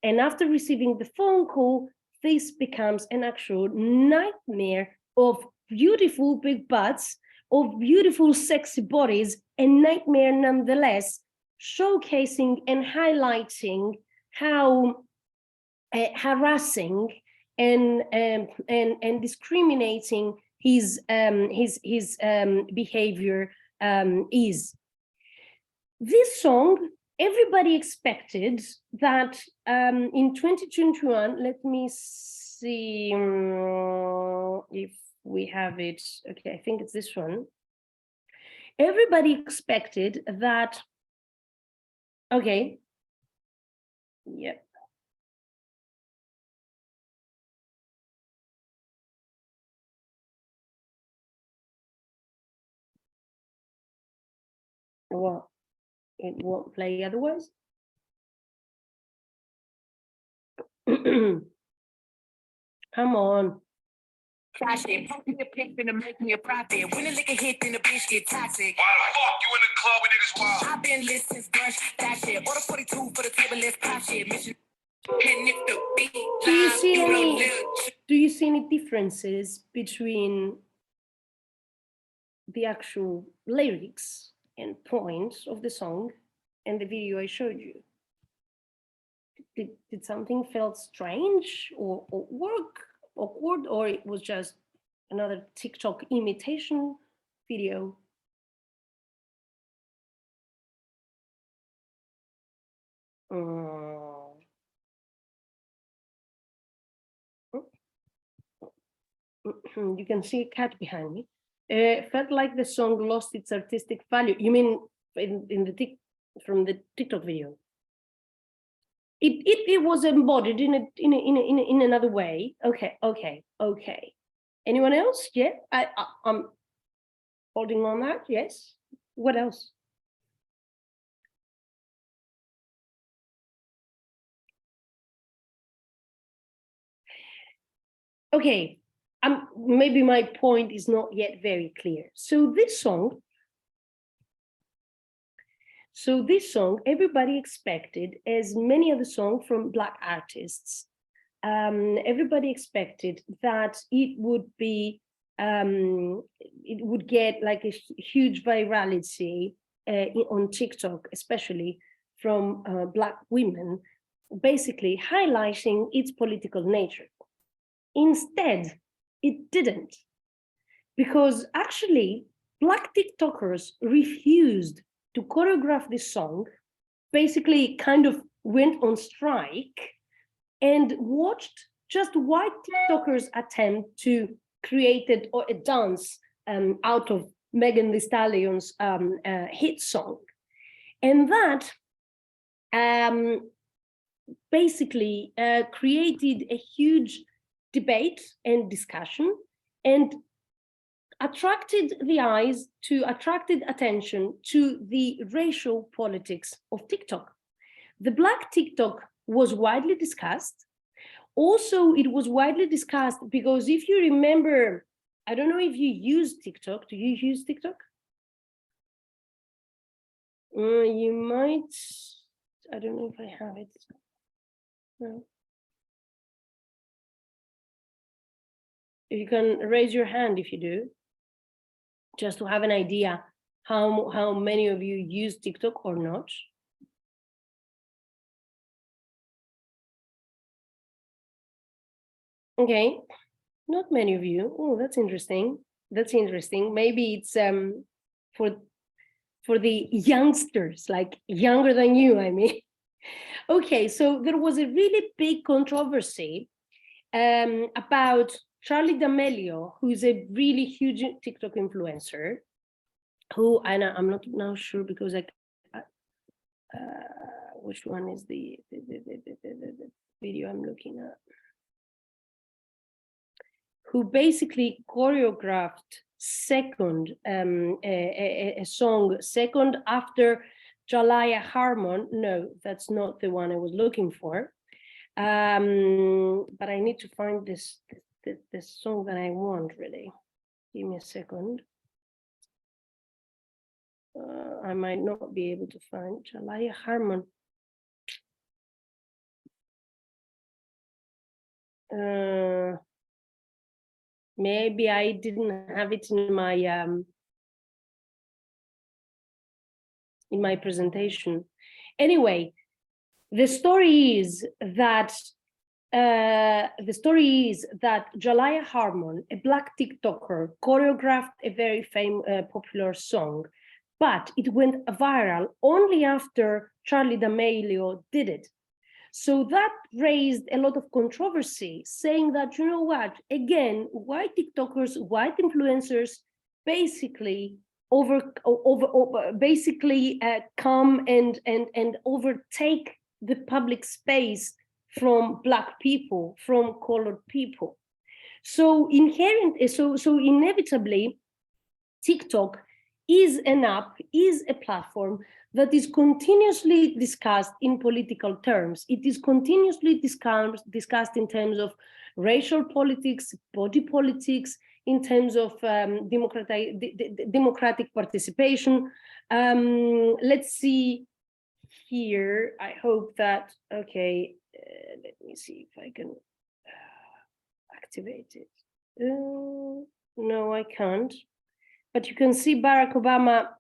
and after receiving the phone call, this becomes an actual nightmare of beautiful big butts, of beautiful sexy bodies, a nightmare nonetheless, showcasing and highlighting how harassing and discriminating his behavior is. This song, everybody expected that in 2021, let me see if we have it. Okay, I think it's this one. Everybody expected that, okay, yep. Well, it won't play otherwise. Come on. Trash it, post me a pic, finna make me a profit. When the liquor hit, then the bitch get toxic. Why the fuck you in the club with niggas wild? I've been lit since brunch, that shit. Order 42 for the table, let's pop shit. Mission, and if the beat Do you live, see you know, any? little Do you see any differences between the actual lyrics and points of the song and the video I showed you? Did something felt strange or awkward, or it was just another TikTok imitation video? You can see a cat behind me. Felt like the song lost its artistic value. You mean from the TikTok video? It was embodied in another way. Okay. Anyone else? Yeah, I'm holding on that. Yes. What else? Okay. Maybe my point is not yet very clear. So this song, everybody expected, as many other songs from Black artists, everybody expected that it would be, it would get like a huge virality on TikTok, especially from Black women, basically highlighting its political nature. Instead, it didn't, because actually Black TikTokers refused to choreograph this song, basically kind of went on strike and watched just white TikTokers attempt to create a dance out of Megan Thee Stallion's hit song. And that basically created a huge debate and discussion, and attracted attention to the racial politics of TikTok. The Black TikTok was widely discussed. Also, it was widely discussed because if you remember, I don't know if you use TikTok. Do you use TikTok? You might, I don't know if I have it. No. You can raise your hand if you do, just to have an idea how many of you use TikTok or not. Okay, not many of you. Oh, that's interesting. That's interesting. Maybe it's for the youngsters, like younger than you, I mean. Okay, so there was a really big controversy about Charli D'Amelio, who is a really huge TikTok influencer, who, and I'm not now sure because which one is the video I'm looking at, who basically choreographed a song second after Jalaya Harmon. No, that's not the one I was looking for. But I need to find this song that I want, really. Give me a second. I might not be able to find Jalaya Harmon. Maybe I didn't have it in my presentation. Anyway, the story is that Jalaya Harmon, a black TikToker, choreographed a very popular song, but it went viral only after Charli D'Amelio did it. So that raised a lot of controversy, saying that, you know what, again, white TikTokers, white influencers, basically come and overtake the public space from black people, from colored people. So inevitably, TikTok is an app, is a platform that is continuously discussed in political terms. It is continuously discussed in terms of racial politics, body politics, in terms of democratic participation. Let's see here. I hope that, okay, let me see if I can activate it. No, I can't. But you can see Barack Obama.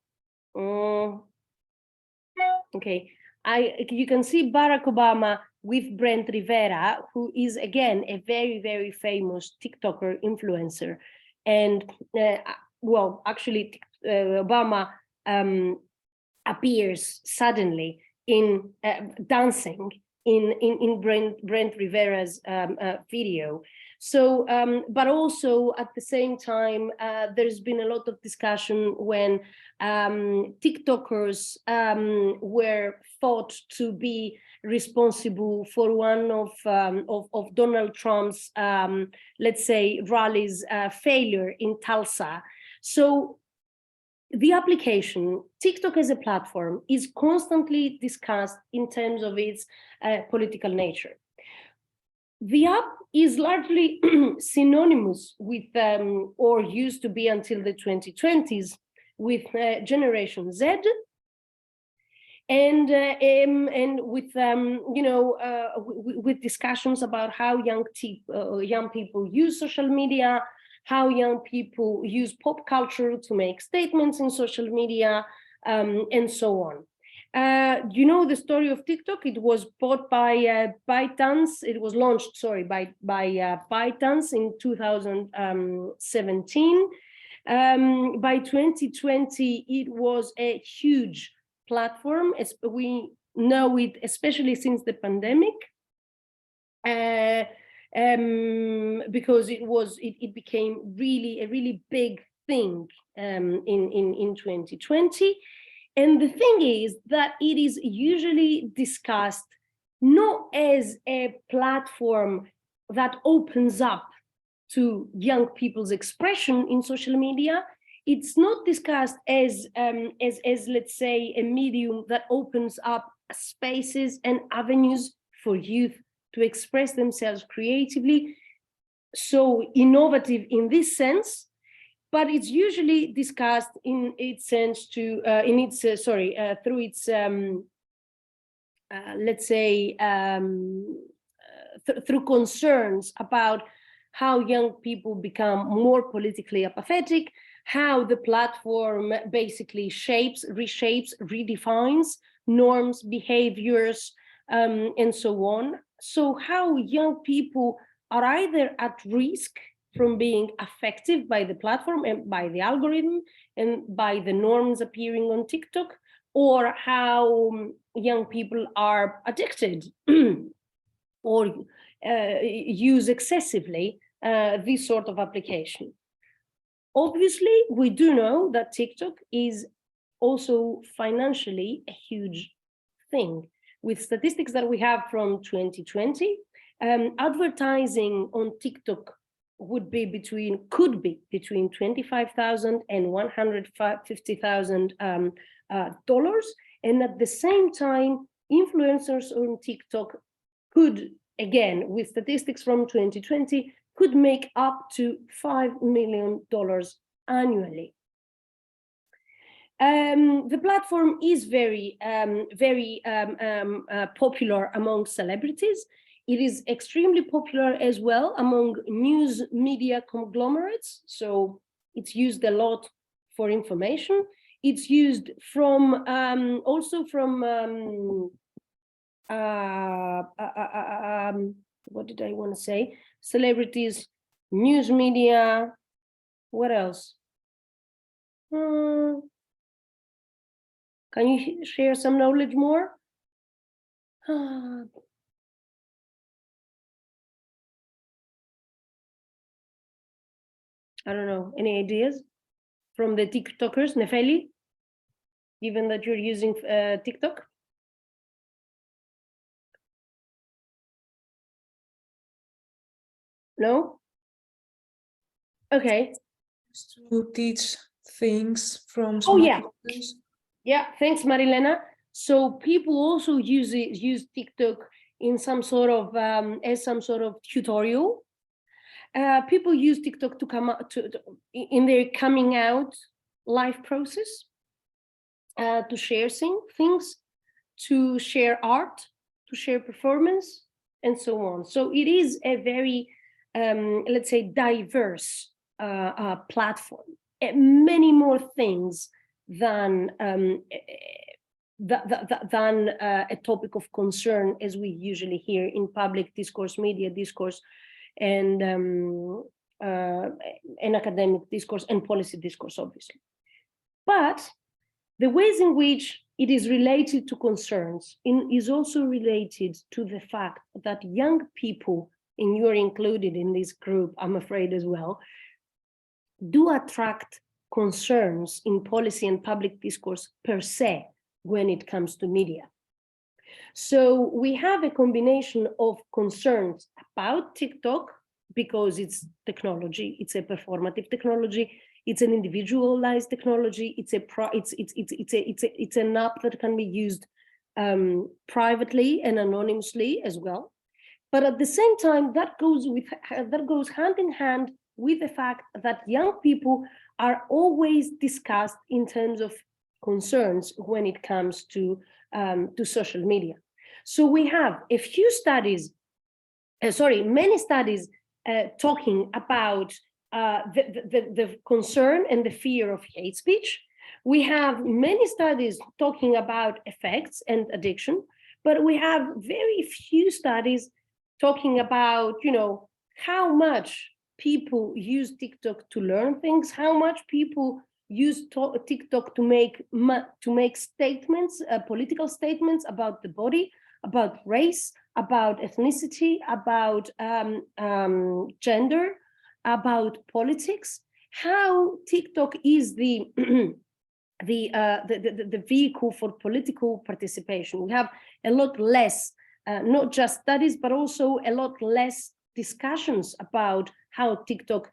Okay, you can see Barack Obama with Brent Rivera, who is again a very, very famous TikToker influencer. And well, actually, Obama appears suddenly in dancing in Brent Rivera's video. So, but also at the same time, there's been a lot of discussion when TikTokers were thought to be responsible for one of Donald Trump's, let's say, rallies failure in Tulsa. So the application, TikTok as a platform, is constantly discussed in terms of its political nature. The app is largely synonymous with, or used to be until the 2020s, with Generation Z, and with with discussions about how young people use social media, how young people use pop culture to make statements in social media, and so on. You know the story of TikTok. It was bought by ByteDance. It was launched, sorry, by ByteDance in 2017. By 2020, it was a huge platform, as we know it, especially since the pandemic, because it became really a really big thing in 2020. And the thing is that it is usually discussed not as a platform that opens up to young people's expression in social media. It's not discussed as let's say, a medium that opens up spaces and avenues for youth to express themselves creatively. So innovative in this sense, but it's usually discussed in its sense to through its let's say through concerns about how young people become more politically apathetic, how the platform basically reshapes, redefines norms, behaviors, and so on. So how young people are either at risk from being affected by the platform and by the algorithm and by the norms appearing on TikTok, or how young people are addicted or use excessively this sort of application. Obviously, we do know that TikTok is also financially a huge thing. With statistics that we have from 2020, advertising on TikTok could be between $25,000 and $150,000 dollars, and at the same time, influencers on TikTok could, again, with statistics from 2020, could make up to $5 million annually. The platform is very popular among celebrities. It is extremely popular as well among news media conglomerates. So it's used a lot for information. It's used from also from what did I want to say? Celebrities, news media. What else? Can you share some knowledge more? I don't know. Any ideas from the TikTokers, Nefeli? Given that you're using TikTok? No? Okay. To teach things from Oh, yeah. smartphones. Yeah, thanks, Marilena. So people also use TikTok in some sort of as some sort of tutorial. People use TikTok to come out in their coming out life process, to share things, to share art, to share performance, and so on. So it is a very, let's say, diverse platform. Many more things than a topic of concern, as we usually hear in public discourse, media discourse, and academic discourse and policy discourse, obviously. But the ways in which it is related to concerns is also related to the fact that young people, and you're included in this group, I'm afraid as well, do attract concerns in policy and public discourse per se when it comes to media. So we have a combination of concerns about TikTok because it's technology, it's a performative technology, it's an individualized technology, it's an app that can be used privately and anonymously as well. But at the same time, that goes hand in hand with the fact that young people are always discussed in terms of concerns when it comes to social media. So we have a few studies, many studies talking about the concern and the fear of hate speech. We have many studies talking about effects and addiction, but we have very few studies talking about, how much people use TikTok to learn things, how much people use TikTok to make statements, political statements about the body, about race, about ethnicity, about gender, about politics. How TikTok is the vehicle for political participation. We have a lot less, not just studies, but also a lot less discussions about how TikTok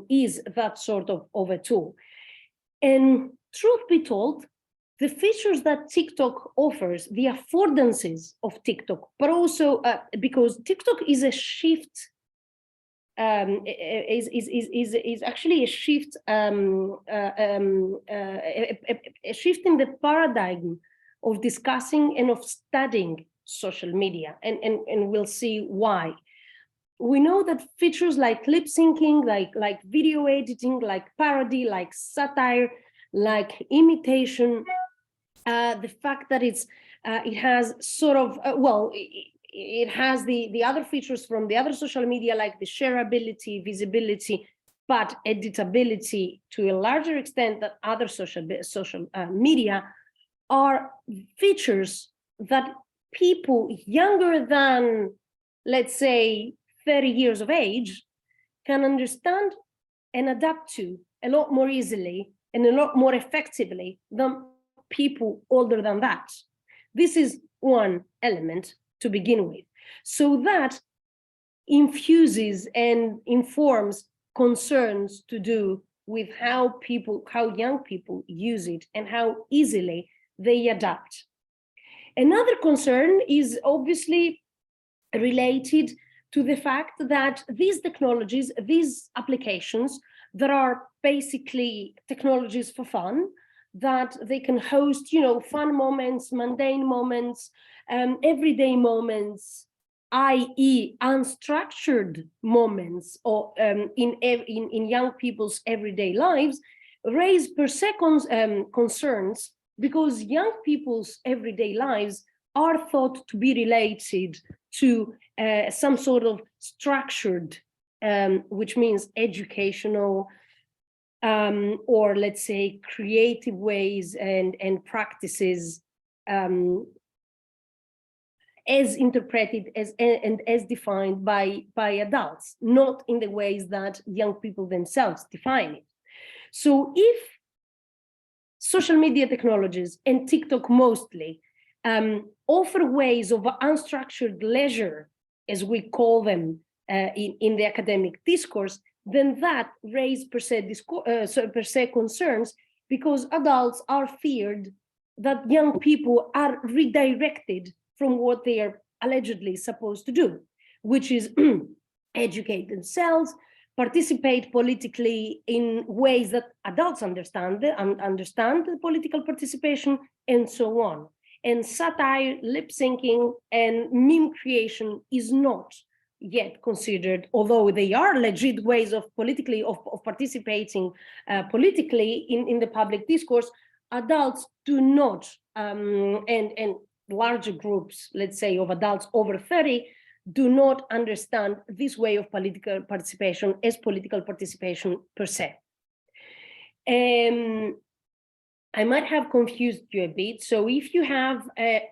is that sort of a tool. And truth be told, the features that TikTok offers, the affordances of TikTok, but also because TikTok is a shift, is actually a shift, a shift in the paradigm of discussing and of studying social media, and we'll see why. We know that features like lip syncing, like video editing, like parody, like satire, like imitation, the fact that it has sort of, it has the other features from the other social media, like the shareability, visibility, but editability to a larger extent than other social media are features that people younger than, let's say, 30 years of age can understand and adapt to a lot more easily and a lot more effectively than people older than that. This is one element to begin with. So that infuses and informs concerns to do with how young people use it and how easily they adapt. Another concern is obviously related to the fact that these technologies, these applications that are basically technologies for fun, that they can host, fun moments, mundane moments, everyday moments, i.e. unstructured moments or in young people's everyday lives, raise per se concerns, because young people's everyday lives are thought to be related to some sort of structured, which means educational, or let's say creative ways and practices, as interpreted and as defined by adults, not in the ways that young people themselves define it. So if social media technologies, and TikTok mostly, offer ways of unstructured leisure, as we call them in the academic discourse, then that raises per se concerns, because adults are feared that young people are redirected from what they are allegedly supposed to do, which is educate themselves, participate politically in ways that adults understand political participation, and so on. And satire, lip syncing, and meme creation is not yet considered, although they are legit ways of participating politically in the public discourse. Adults do not, and larger groups, let's say, of adults over 30, do not understand this way of political participation as political participation per se. I might have confused you a bit, so if you have a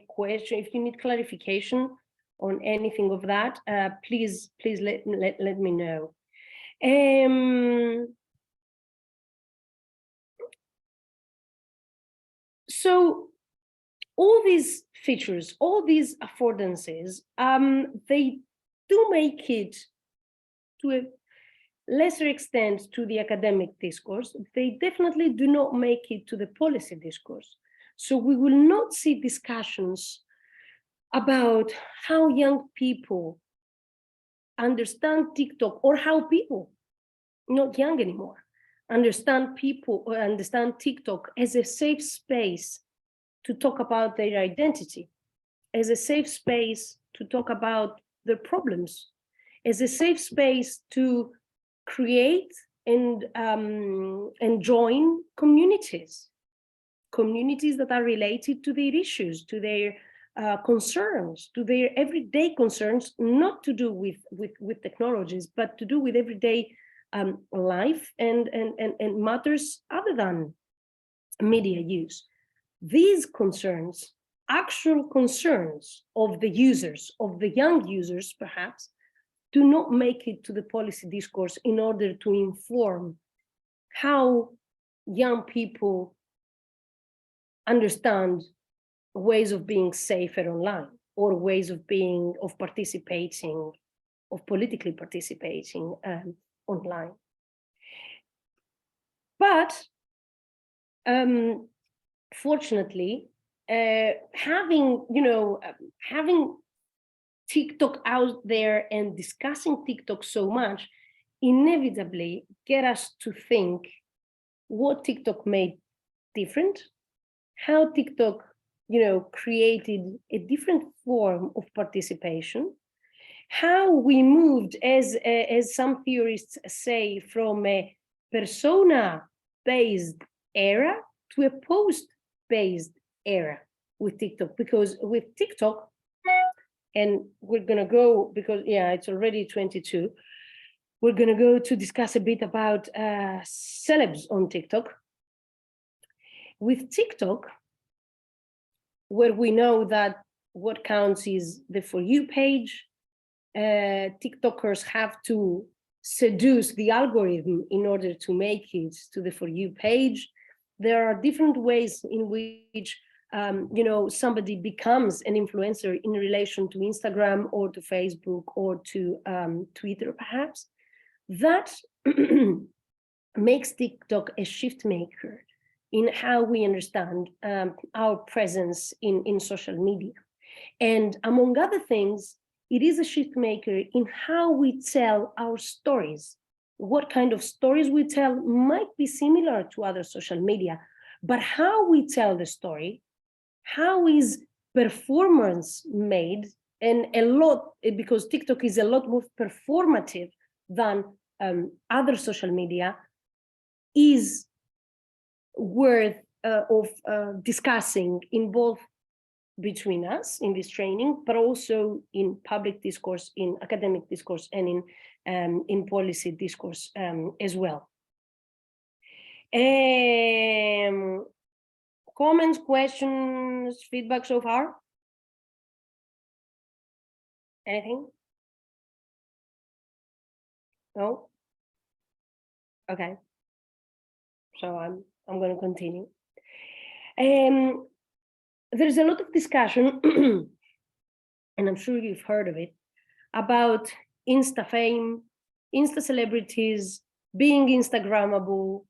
question, if you need clarification on anything of that, please let me know. So all these features, all these affordances, they do make it, to a lesser extent, to the academic discourse. They definitely do not make it to the policy discourse. So we will not see discussions about how young people understand TikTok, or how people, not young anymore, understand TikTok as a safe space to talk about their identity, as a safe space to talk about their problems, as a safe space to create and join communities that are related to their issues, to their concerns, to their everyday concerns, not to do with technologies, but to do with everyday life and matters other than media use. These concerns, actual concerns of the users, of the young users perhaps, do not make it to the policy discourse in order to inform how young people understand ways of being safer online, or ways of politically participating online. But fortunately, having TikTok out there and discussing TikTok so much inevitably get us to think what TikTok made different, how TikTok, created a different form of participation, how we moved, as some theorists say, from a persona-based era to a post-based era with TikTok, because with TikTok, and we're going to go, because yeah, it's already 22. We're going to go to discuss a bit about celebs on TikTok. With TikTok, where we know that what counts is the For You page, TikTokers have to seduce the algorithm in order to make it to the For You page. There are different ways in which somebody becomes an influencer in relation to Instagram or to Facebook or to Twitter, perhaps. That makes TikTok a shift maker in how we understand our presence in social media. And among other things, it is a shift maker in how we tell our stories. What kind of stories we tell might be similar to other social media, but how we tell the story, how is performance made, and a lot, because TikTok is a lot more performative than other social media, is worth of discussing in both between us in this training, but also in public discourse, in academic discourse, and in policy discourse as well. Comments, questions, feedback so far? Anything? No? Okay. So I'm going to continue. There's a lot of discussion, and I'm sure you've heard of it, about Insta fame, Insta celebrities, being Instagrammable,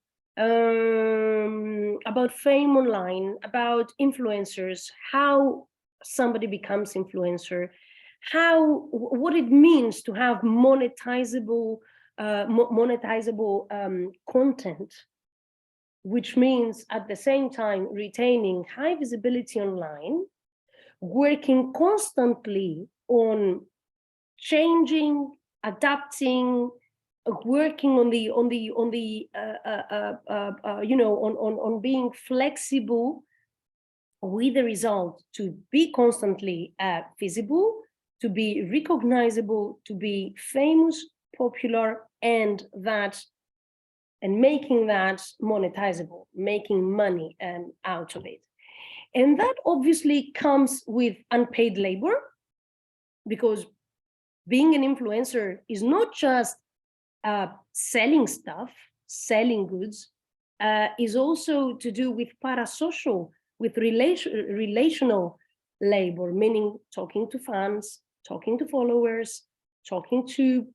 about fame online, about influencers, how somebody becomes influencer, what it means to have monetizable content, which means at the same time retaining high visibility online, working constantly on changing, adapting, working on being flexible, with the result to be constantly visible, to be recognizable, to be famous, popular, and making that monetizable, making money out of it. And that obviously comes with unpaid labor, because being an influencer is not just selling stuff, selling goods, is also to do with parasocial, with relational labor, meaning talking to fans, talking to followers, talking to,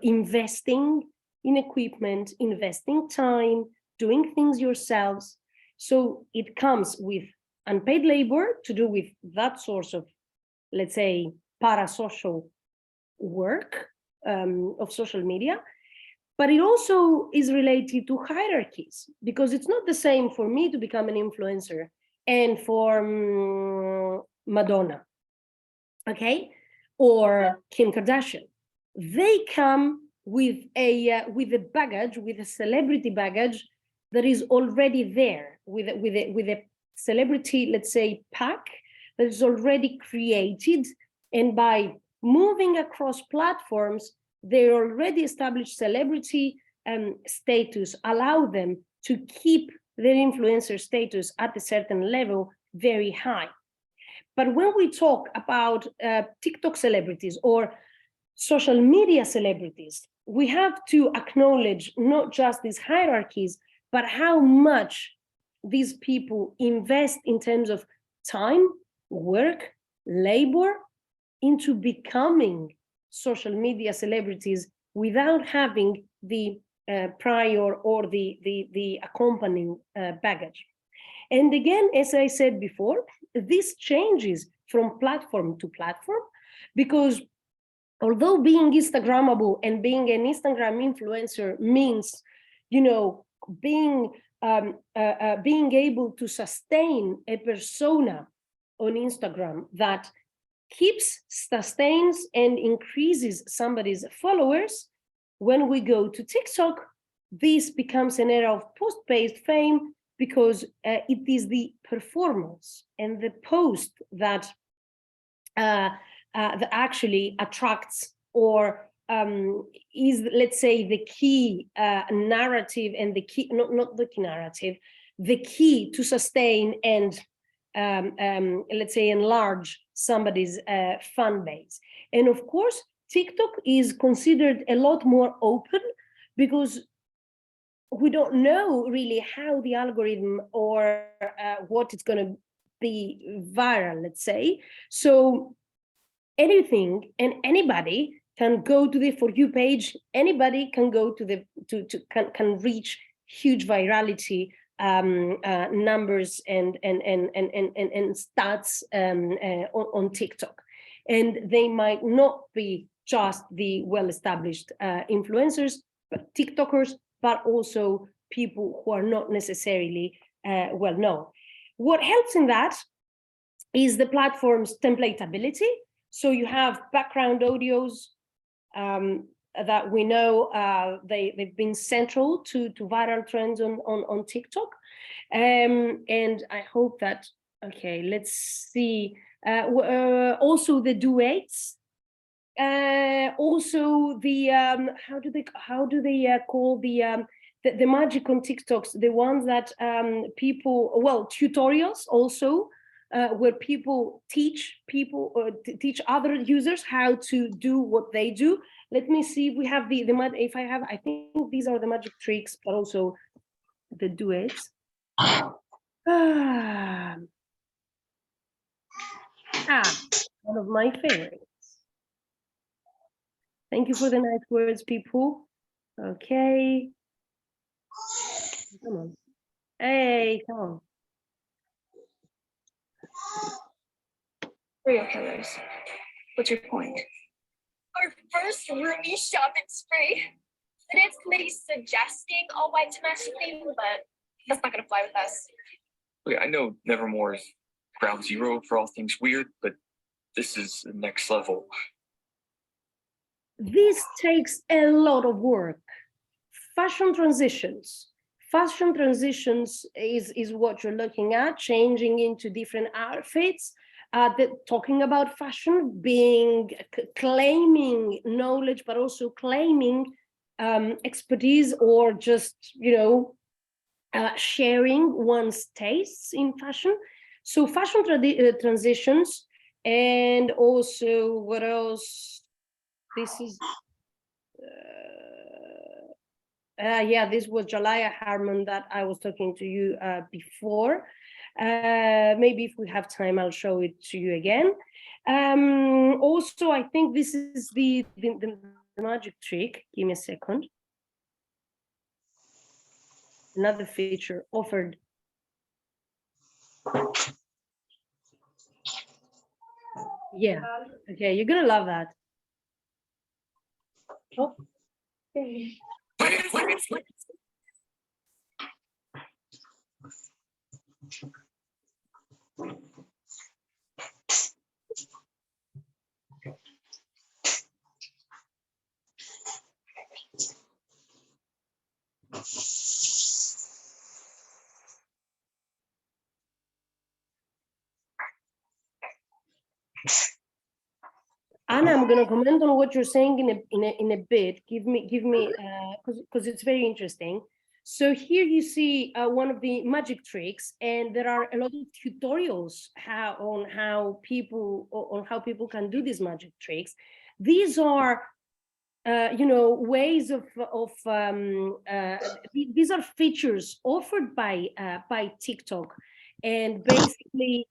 investing in equipment, investing time, doing things yourselves. So it comes with unpaid labor to do with that source of, let's say, parasocial work of social media. But it also is related to hierarchies, because it's not the same for me to become an influencer and for Madonna, okay, or Kim Kardashian. They come with a baggage, with a celebrity baggage that is already there, with a celebrity, let's say, pack that is already created, and by moving across platforms, their already established celebrity status allow them to keep their influencer status at a certain level very high. But when we talk about TikTok celebrities or social media celebrities, we have to acknowledge not just these hierarchies, but how much these people invest in terms of time, work, labor into becoming social media celebrities without having the prior or the accompanying baggage. And again, as I said before, this changes from platform to platform, because although being Instagrammable and being an Instagram influencer means, being able to sustain a persona on Instagram that sustains and increases somebody's followers, when we go to TikTok, this becomes an era of post-based fame, because it is the performance and the post that that actually attracts or is, let's say, the key narrative and the key, not the key narrative, the key to sustain and let's say enlarge somebody's fan base. And of course, TikTok is considered a lot more open because we don't know really how the algorithm or what it's going to be viral, let's say. So anything and anybody can go to the For You page. Anybody can go to the can reach huge virality numbers and stats on TikTok, and they might not be just the well-established influencers, but TikTokers, but also people who are not necessarily well known. What helps in that is the platform's templatability. So you have background audios that we know they've been central to viral trends on TikTok. And I hope that, okay, let's see. Also the duets. Also the how do they call the magic on TikToks, the ones that people, well, tutorials also, where people teach teach other users how to do what they do. Let me see if we have I think these are the magic tricks, but also the duets. One of my favorites. Thank you for the nice words, people. Okay. Come on. Hey, come on. Serial killers. What's your point? Our first roomie shopping spree. And it's maybe suggesting all white domestically, but that's not gonna fly with us. Okay, I know Nevermore is ground zero for all things weird, but this is the next level. This takes a lot of work. Fashion transitions is what you're looking at, changing into different outfits, talking about fashion, claiming knowledge, but also claiming expertise, or just, sharing one's tastes in fashion. So fashion transitions, and also what else? This is this was Jalaya Harman that I was talking to you before. Maybe if we have time, I'll show it to you again. Also, I think this is the magic trick. Give me a second. Another feature offered. Yeah, okay, you're gonna love that. Oh. Anna, I'm going to comment on what you're saying in a bit. Give me because it's very interesting. So here you see one of the magic tricks, and there are a lot of tutorials on how people can do these magic tricks. These are ways of these are features offered by TikTok, and basically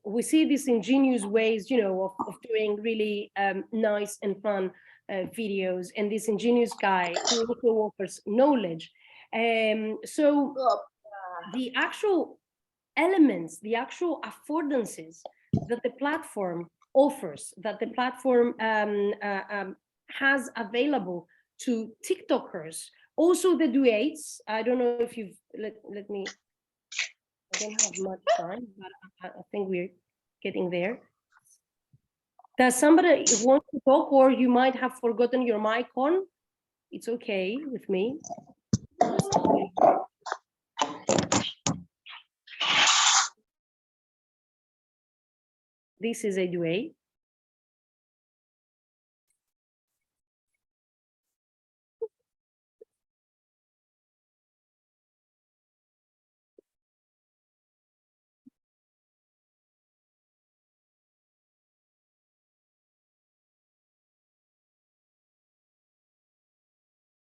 we see these ingenious ways, of doing really nice and fun videos, and this ingenious guy who also offers knowledge. So the actual elements, the actual affordances that the platform offers, that the platform has available to TikTokers, also the duets. I don't know if you've let me. I don't have much time, but I think we're getting there. Does somebody want to talk, or you might have forgotten your mic on? It's okay with me. This is a duet.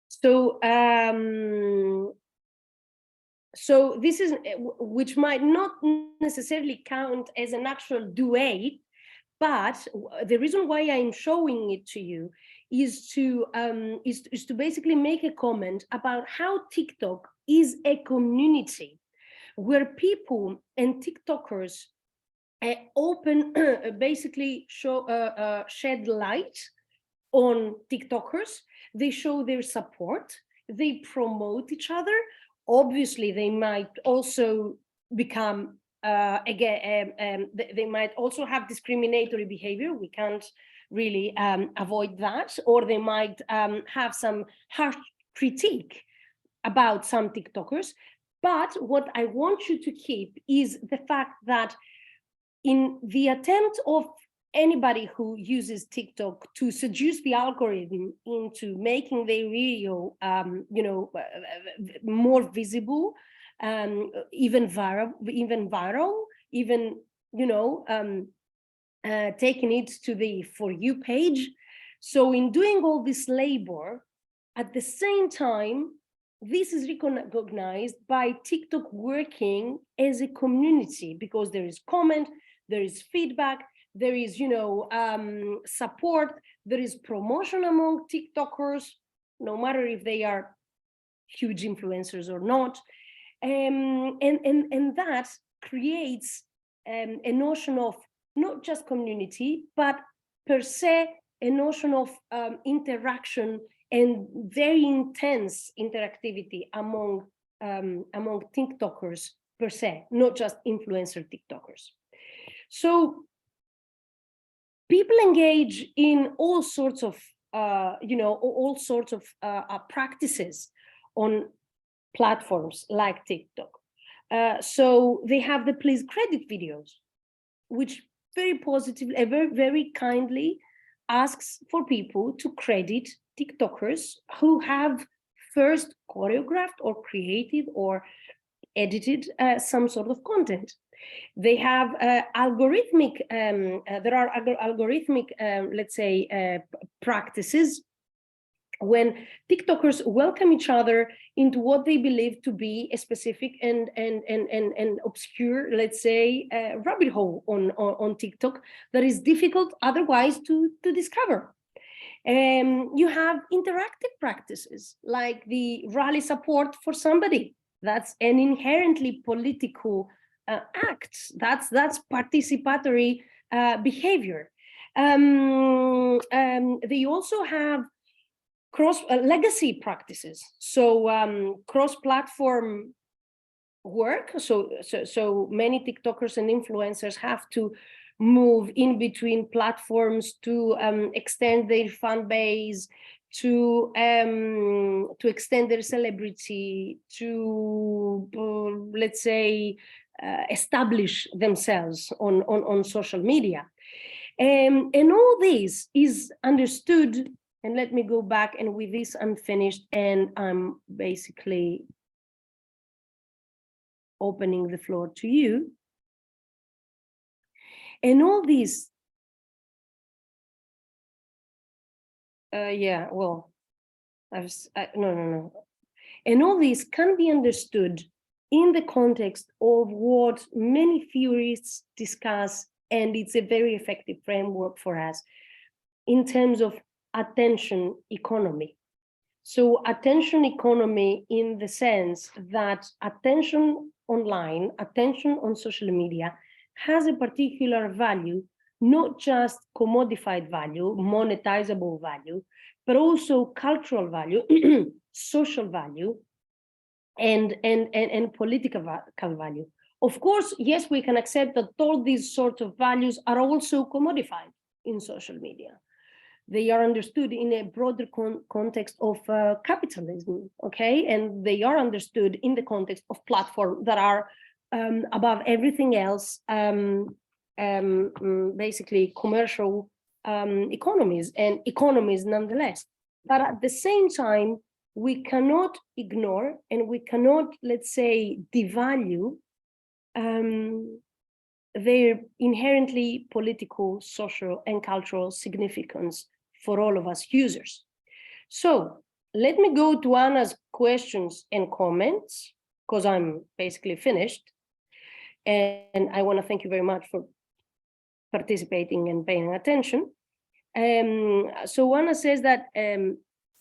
So, so this is, which might not necessarily count as an actual duet, but the reason why I'm showing it to you is to basically make a comment about how TikTok is a community where people and TikTokers basically shed light on TikTokers. They show their support, they promote each other. Obviously, they might also become, they might also have discriminatory behavior. We can't really avoid that. Or they might have some harsh critique about some TikTokers. But what I want you to keep is the fact that in the attempt of anybody who uses TikTok to seduce the algorithm into making their video, more visible, even viral, taking it to the For You page. So in doing all this labor, at the same time, this is recognized by TikTok working as a community, because there is comment, there is feedback, there is, support, there is promotion among TikTokers, no matter if they are huge influencers or not. And that creates a notion of not just community, but per se, a notion of interaction and very intense interactivity among TikTokers per se, not just influencer TikTokers. So people engage in all sorts of, practices on platforms like TikTok. So they have the please credit videos, which very positively, very kindly asks for people to credit TikTokers who have first choreographed or created or edited some sort of content. They have algorithmic, there are algorithmic, let's say, practices when TikTokers welcome each other into what they believe to be a specific and obscure, let's say, rabbit hole on TikTok that is difficult otherwise to discover. You have interactive practices like the rally support for somebody. That's an inherently political act. That's participatory behavior. They also have legacy practices. So cross-platform work. So many TikTokers and influencers have to move in between platforms to extend their fan base, to extend their celebrity, to let's say establish themselves on social media, and all this is understood. And let me go back, and with this I'm finished, and I'm basically opening the floor to you. And all these, yeah, well, no. And all this can be understood in the context of what many theorists discuss, and it's a very effective framework for us in terms of attention economy. So attention economy in the sense that attention online, attention on social media has a particular value, not just commodified value, monetizable value, but also cultural value, social value, and political value. Of course, yes, we can accept that all these sorts of values are also commodified in social media. They are understood in a broader context of capitalism, okay? And they are understood in the context of platforms that are above everything else, basically commercial economies and economies nonetheless. But at the same time, we cannot ignore and we cannot, let's say, devalue their inherently political, social, and cultural significance for all of us users. So let me go to Anna's questions and comments, because I'm basically finished. And I want to thank you very much for participating and paying attention. So Anna says that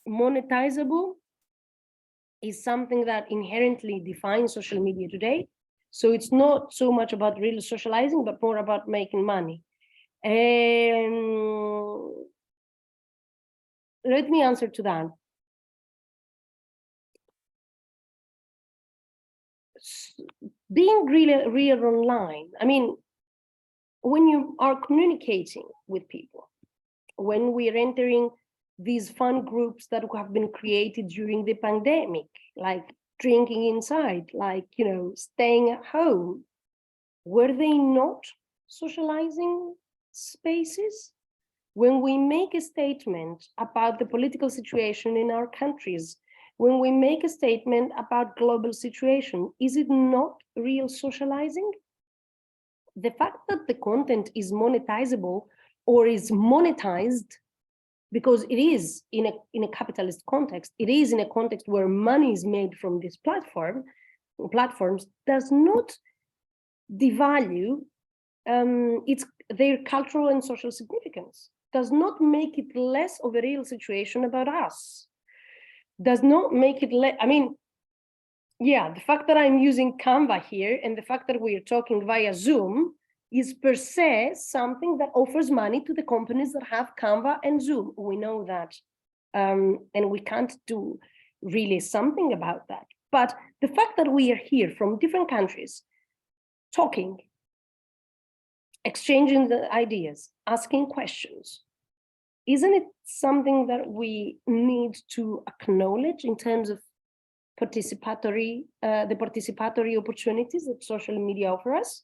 monetizable is something that inherently defines social media today. So it's not so much about real socializing, but more about making money. Let me answer to that. Being real online, I mean, when you are communicating with people, when we are entering these fun groups that have been created during the pandemic, like drinking inside, like, you know, staying at home, were they not socializing spaces? When we make a statement about the political situation in our countries, when we make a statement about global situation, is it not real socializing? The fact that the content is monetizable or is monetized, because it is in a capitalist context, it is in a context where money is made from this platforms, does not devalue their cultural and social significance, does not make it less of a real situation about us, does not make it less, I mean, yeah, the fact that I'm using Canva here and the fact that we are talking via Zoom is per se something that offers money to the companies that have Canva and Zoom. We know that, and we can't do really something about that. But the fact that we are here from different countries, talking, exchanging the ideas, asking questions, isn't it something that we need to acknowledge in terms of the participatory opportunities that social media offer us?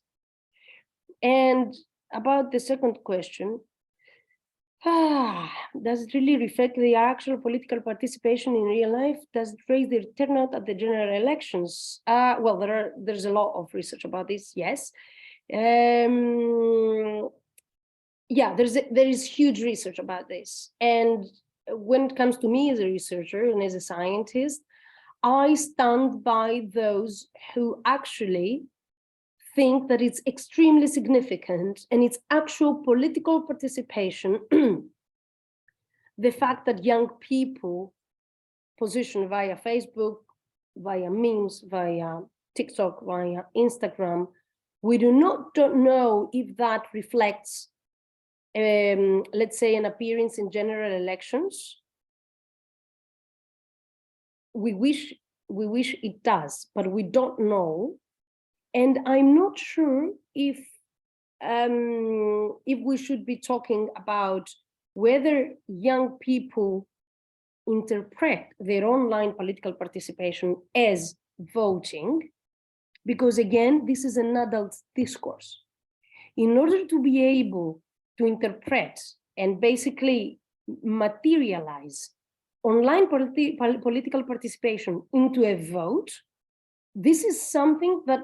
And about the second question, does it really reflect the actual political participation in real life? Does it raise the turnout at the general elections? Well, there's a lot of research about this, yes. Yeah, there is huge research about this. And when it comes to me as a researcher and as a scientist, I stand by those who actually think that it's extremely significant and it's actual political participation, the fact that young people position via Facebook, via memes, via TikTok, via Instagram, we don't know if that reflects, let's say, an appearance in general elections. We wish it does, but we don't know. And I'm not sure if we should be talking about whether young people interpret their online political participation as voting, because again, this is an adult discourse. In order to be able to interpret and basically materialize online political participation into a vote, this is something that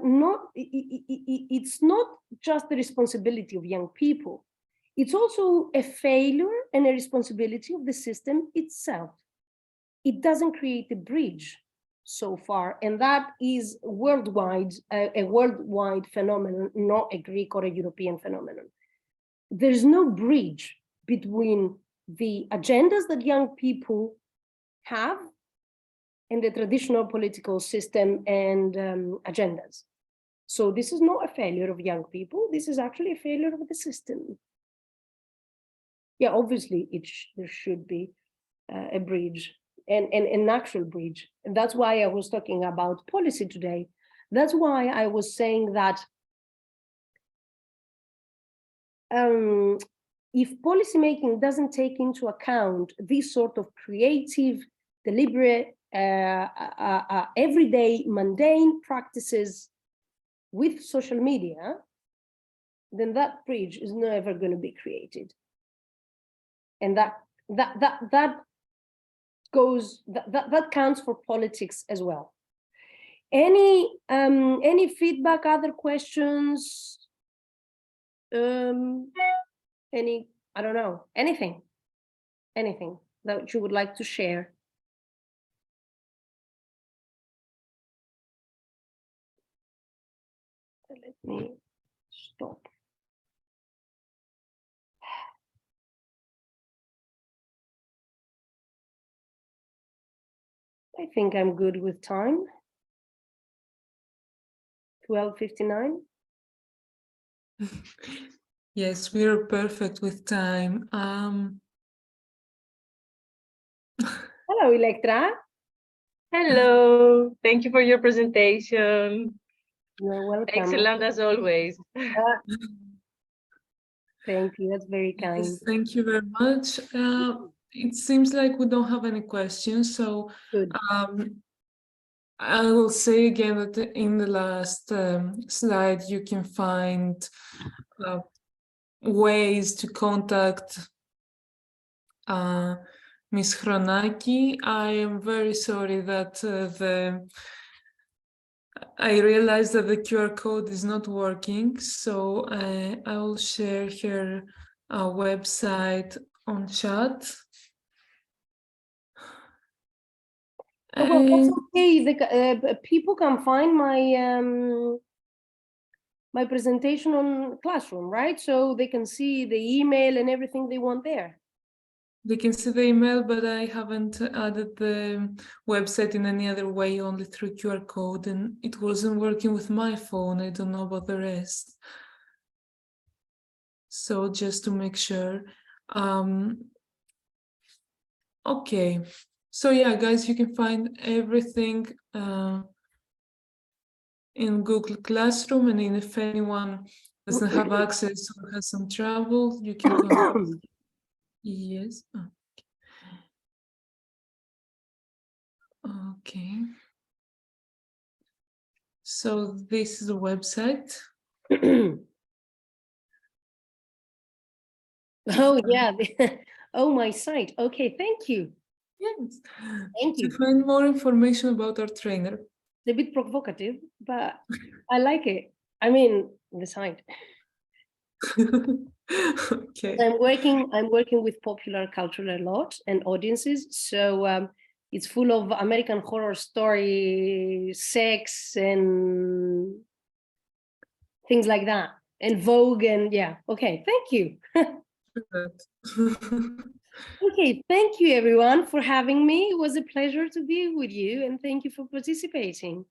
it's not just the responsibility of young people. It's also a failure and a responsibility of the system itself. It doesn't create a bridge so far, and that is worldwide, a worldwide phenomenon, not a Greek or a European phenomenon. There's no bridge between the agendas that young people have and the traditional political system and agendas. So this is not a failure of young people. This is actually a failure of the system. Yeah, obviously there should be a bridge, and an actual bridge. And that's why I was talking about policy today. That's why I was saying that if policymaking doesn't take into account these sort of creative, deliberate, everyday mundane practices with social media, then that bridge is never going to be created. And that counts for politics as well. Any feedback, other questions? Any, I don't know, anything that you would like to share? Let me stop. I think I'm good with time. 12:59. Yes, we are perfect with time. Hello, Electra. Hello, thank you for your presentation. You're welcome. Excellent as always. Thank you, that's very kind. Yes, thank you very much. It seems like we don't have any questions, so Good. I will say again that in the last slide you can find ways to contact Ms. Chronaki. I am very sorry that I realized that the QR code is not working, so I will share her website on chat. Well, that's okay. People can find my my presentation on Classroom, right? So they can see the email and everything they want there. They can see the email, but I haven't added the website in any other way, only through QR code, and it wasn't working with my phone. I don't know about the rest. So just to make sure. Okay. So yeah, guys, you can find everything in Google Classroom, and if anyone doesn't have access or has some trouble, you can contact. Yes. Okay. So this is a website. Oh yeah. Oh, my site. Okay, thank you. Yes. Thank you. To find more information about our trainer. It's a bit provocative, but I like it. I mean, the site. Okay. I'm working with popular culture a lot and audiences, so it's full of American horror story, sex, and things like that, and Vogue, and yeah. Okay, thank you. Okay, thank you everyone for having me. It was a pleasure to be with you, and thank you for participating.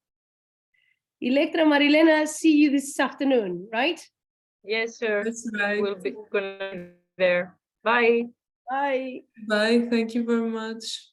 Electra, Marilena, see you this afternoon, right? Yes, sir. That's right. We'll be there. Bye. Bye. Bye. Thank you very much.